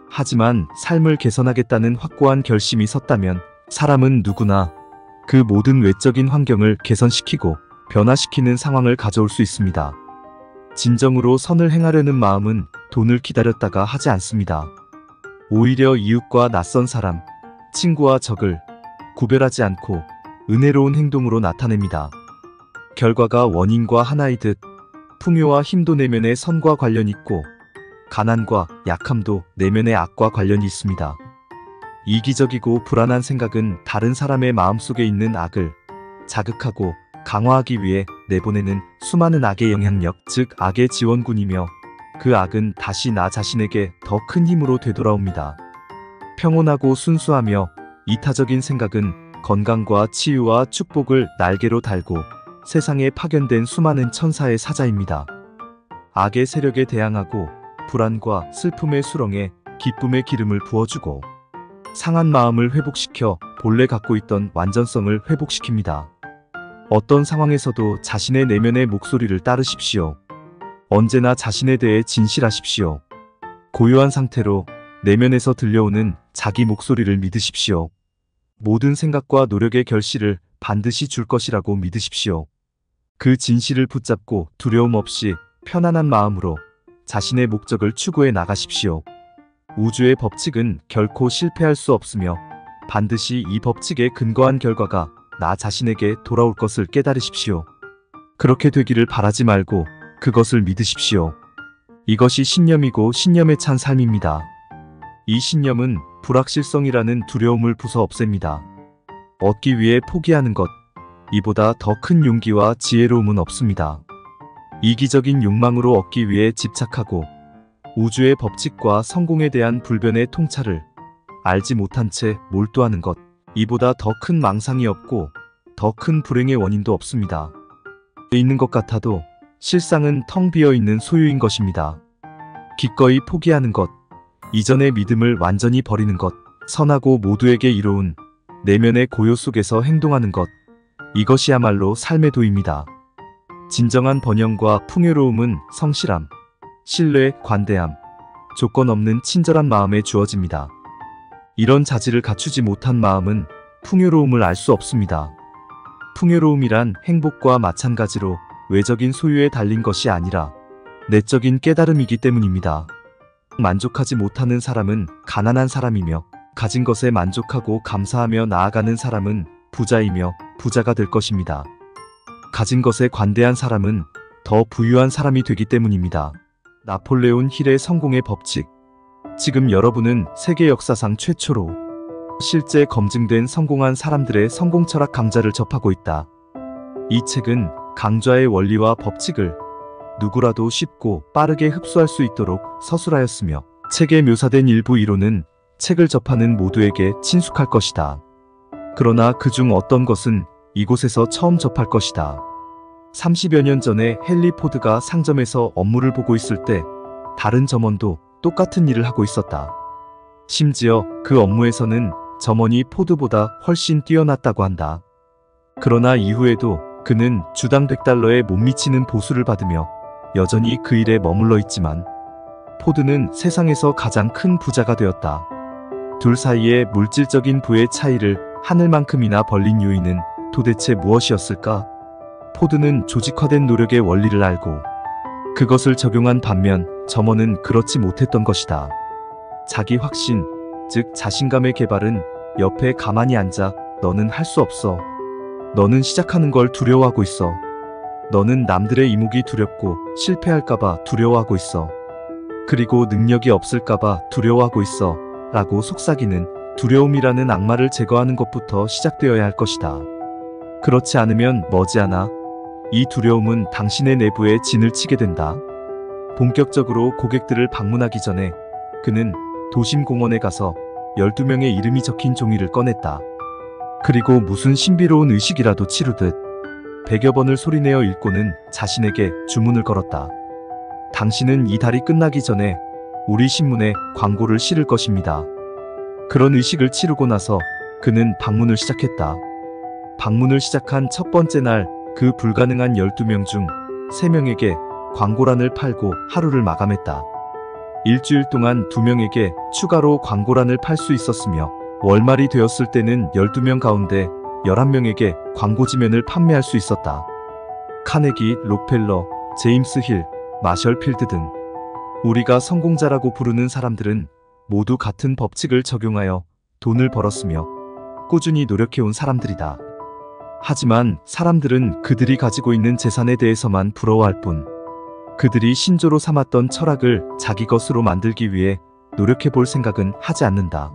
하지만 삶을 개선하겠다는 확고한 결심이 섰다면 사람은 누구나 그 모든 외적인 환경을 개선시키고 변화시키는 상황을 가져올 수 있습니다. 진정으로 선을 행하려는 마음은 돈을 기다렸다가 하지 않습니다. 오히려 이웃과 낯선 사람, 친구와 적을 구별하지 않고 은혜로운 행동으로 나타냅니다. 결과가 원인과 하나이듯 풍요와 힘도 내면의 선과 관련이 있고 가난과 약함도 내면의 악과 관련이 있습니다. 이기적이고 불안한 생각은 다른 사람의 마음속에 있는 악을 자극하고 강화하기 위해 내보내는 수많은 악의 영향력, 즉 악의 지원군이며 그 악은 다시 나 자신에게 더 큰 힘으로 되돌아옵니다. 평온하고 순수하며 이타적인 생각은 건강과 치유와 축복을 날개로 달고 세상에 파견된 수많은 천사의 사자입니다. 악의 세력에 대항하고 불안과 슬픔의 수렁에 기쁨의 기름을 부어주고 상한 마음을 회복시켜 본래 갖고 있던 완전성을 회복시킵니다. 어떤 상황에서도 자신의 내면의 목소리를 따르십시오. 언제나 자신에 대해 진실하십시오. 고요한 상태로 내면에서 들려오는 자기 목소리를 믿으십시오. 모든 생각과 노력의 결실을 반드시 줄 것이라고 믿으십시오. 그 진실을 붙잡고 두려움 없이 편안한 마음으로 자신의 목적을 추구해 나가십시오. 우주의 법칙은 결코 실패할 수 없으며 반드시 이 법칙에 근거한 결과가 나 자신에게 돌아올 것을 깨달으십시오. 그렇게 되기를 바라지 말고 그것을 믿으십시오. 이것이 신념이고 신념에 찬 삶입니다. 이 신념은 불확실성이라는 두려움을 부숴 없앱니다. 얻기 위해 포기하는 것, 이보다 더 큰 용기와 지혜로움은 없습니다. 이기적인 욕망으로 얻기 위해 집착하고 우주의 법칙과 성공에 대한 불변의 통찰을 알지 못한 채 몰두하는 것, 이보다 더 큰 망상이 없고 더 큰 불행의 원인도 없습니다. 있는 것 같아도 실상은 텅 비어 있는 소유인 것입니다. 기꺼이 포기하는 것, 이전의 믿음을 완전히 버리는 것, 선하고 모두에게 이로운 내면의 고요 속에서 행동하는 것, 이것이야말로 삶의 도입니다. 진정한 번영과 풍요로움은 성실함, 신뢰, 관대함, 조건 없는 친절한 마음에 주어집니다. 이런 자질을 갖추지 못한 마음은 풍요로움을 알 수 없습니다. 풍요로움이란 행복과 마찬가지로 외적인 소유에 달린 것이 아니라 내적인 깨달음이기 때문입니다. 만족하지 못하는 사람은 가난한 사람이며 가진 것에 만족하고 감사하며 나아가는 사람은 부자이며 부자가 될 것입니다. 가진 것에 관대한 사람은 더 부유한 사람이 되기 때문입니다. 나폴레온 힐의 성공의 법칙. 지금 여러분은 세계 역사상 최초로 실제 검증된 성공한 사람들의 성공 철학 강좌를 접하고 있다. 이 책은 강좌의 원리와 법칙을 누구라도 쉽고 빠르게 흡수할 수 있도록 서술하였으며 책에 묘사된 일부 이론은 책을 접하는 모두에게 친숙할 것이다. 그러나 그중 어떤 것은 이곳에서 처음 접할 것이다. 30여 년 전에 헨리 포드가 상점에서 업무를 보고 있을 때 다른 점원도 똑같은 일을 하고 있었다. 심지어 그 업무에서는 점원이 포드보다 훨씬 뛰어났다고 한다. 그러나 이후에도 그는 주당 $100에 못 미치는 보수를 받으며 여전히 그 일에 머물러 있지만 포드는 세상에서 가장 큰 부자가 되었다. 둘 사이의 물질적인 부의 차이를 하늘만큼이나 벌린 요인은 도대체 무엇이었을까? 포드는 조직화된 노력의 원리를 알고 그것을 적용한 반면 점원은 그렇지 못했던 것이다. 자기 확신, 즉 자신감의 개발은 옆에 가만히 앉아 너는 할 수 없어. 너는 시작하는 걸 두려워하고 있어. 너는 남들의 이목이 두렵고 실패할까봐 두려워하고 있어. 그리고 능력이 없을까봐 두려워하고 있어. 라고 속삭이는 두려움이라는 악마를 제거하는 것부터 시작되어야 할 것이다. 그렇지 않으면 머지않아 이 두려움은 당신의 내부에 진을 치게 된다. 본격적으로 고객들을 방문하기 전에 그는 도심 공원에 가서 12명의 이름이 적힌 종이를 꺼냈다. 그리고 무슨 신비로운 의식이라도 치르듯 100여 번을 소리내어 읽고는 자신에게 주문을 걸었다. 당신은 이 달이 끝나기 전에 우리 신문에 광고를 실을 것입니다. 그런 의식을 치르고 나서 그는 방문을 시작했다. 방문을 시작한 첫 번째 날 그 불가능한 12명 중 3명에게 광고란을 팔고 하루를 마감했다. 일주일 동안 2명에게 추가로 광고란을 팔 수 있었으며 월말이 되었을 때는 12명 가운데 11명에게 광고지면을 판매할 수 있었다. 카네기, 록펠러, 제임스 힐, 마셜 필드 등 우리가 성공자라고 부르는 사람들은 모두 같은 법칙을 적용하여 돈을 벌었으며 꾸준히 노력해온 사람들이다. 하지만 사람들은 그들이 가지고 있는 재산에 대해서만 부러워할 뿐 그들이 신조로 삼았던 철학을 자기 것으로 만들기 위해 노력해 볼 생각은 하지 않는다.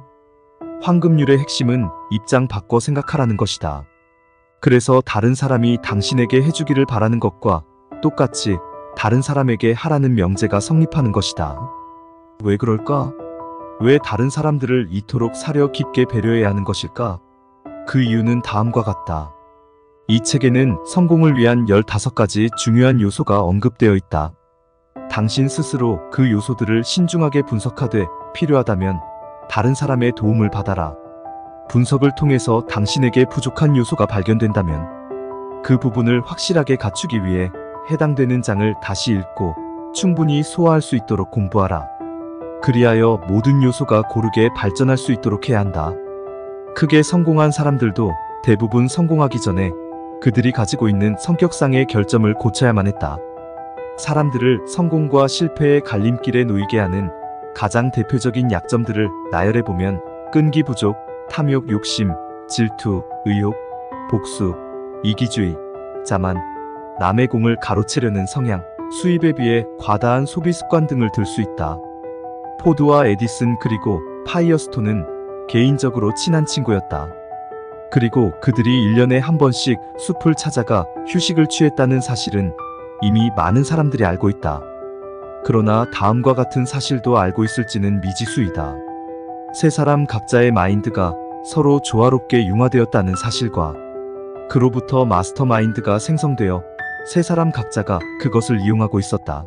황금률의 핵심은 입장 바꿔 생각하라는 것이다. 그래서 다른 사람이 당신에게 해주기를 바라는 것과 똑같이 다른 사람에게 하라는 명제가 성립하는 것이다. 왜 그럴까? 왜 다른 사람들을 이토록 사려 깊게 배려해야 하는 것일까? 그 이유는 다음과 같다. 이 책에는 성공을 위한 15가지 중요한 요소가 언급되어 있다. 당신 스스로 그 요소들을 신중하게 분석하되 필요하다면 다른 사람의 도움을 받아라. 분석을 통해서 당신에게 부족한 요소가 발견된다면 그 부분을 확실하게 갖추기 위해 해당되는 장을 다시 읽고 충분히 소화할 수 있도록 공부하라. 그리하여 모든 요소가 고르게 발전할 수 있도록 해야 한다. 크게 성공한 사람들도 대부분 성공하기 전에 그들이 가지고 있는 성격상의 결점을 고쳐야만 했다. 사람들을 성공과 실패의 갈림길에 놓이게 하는 가장 대표적인 약점들을 나열해보면 끈기 부족, 탐욕, 욕심, 질투, 의욕, 복수, 이기주의, 자만, 남의 공을 가로채려는 성향, 수입에 비해 과다한 소비 습관 등을 들 수 있다. 포드와 에디슨 그리고 파이어스톤은 개인적으로 친한 친구였다. 그리고 그들이 1년에 한 번씩 숲을 찾아가 휴식을 취했다는 사실은 이미 많은 사람들이 알고 있다. 그러나 다음과 같은 사실도 알고 있을지는 미지수이다. 세 사람 각자의 마인드가 서로 조화롭게 융화되었다는 사실과 그로부터 마스터 마인드가 생성되어 세 사람 각자가 그것을 이용하고 있었다.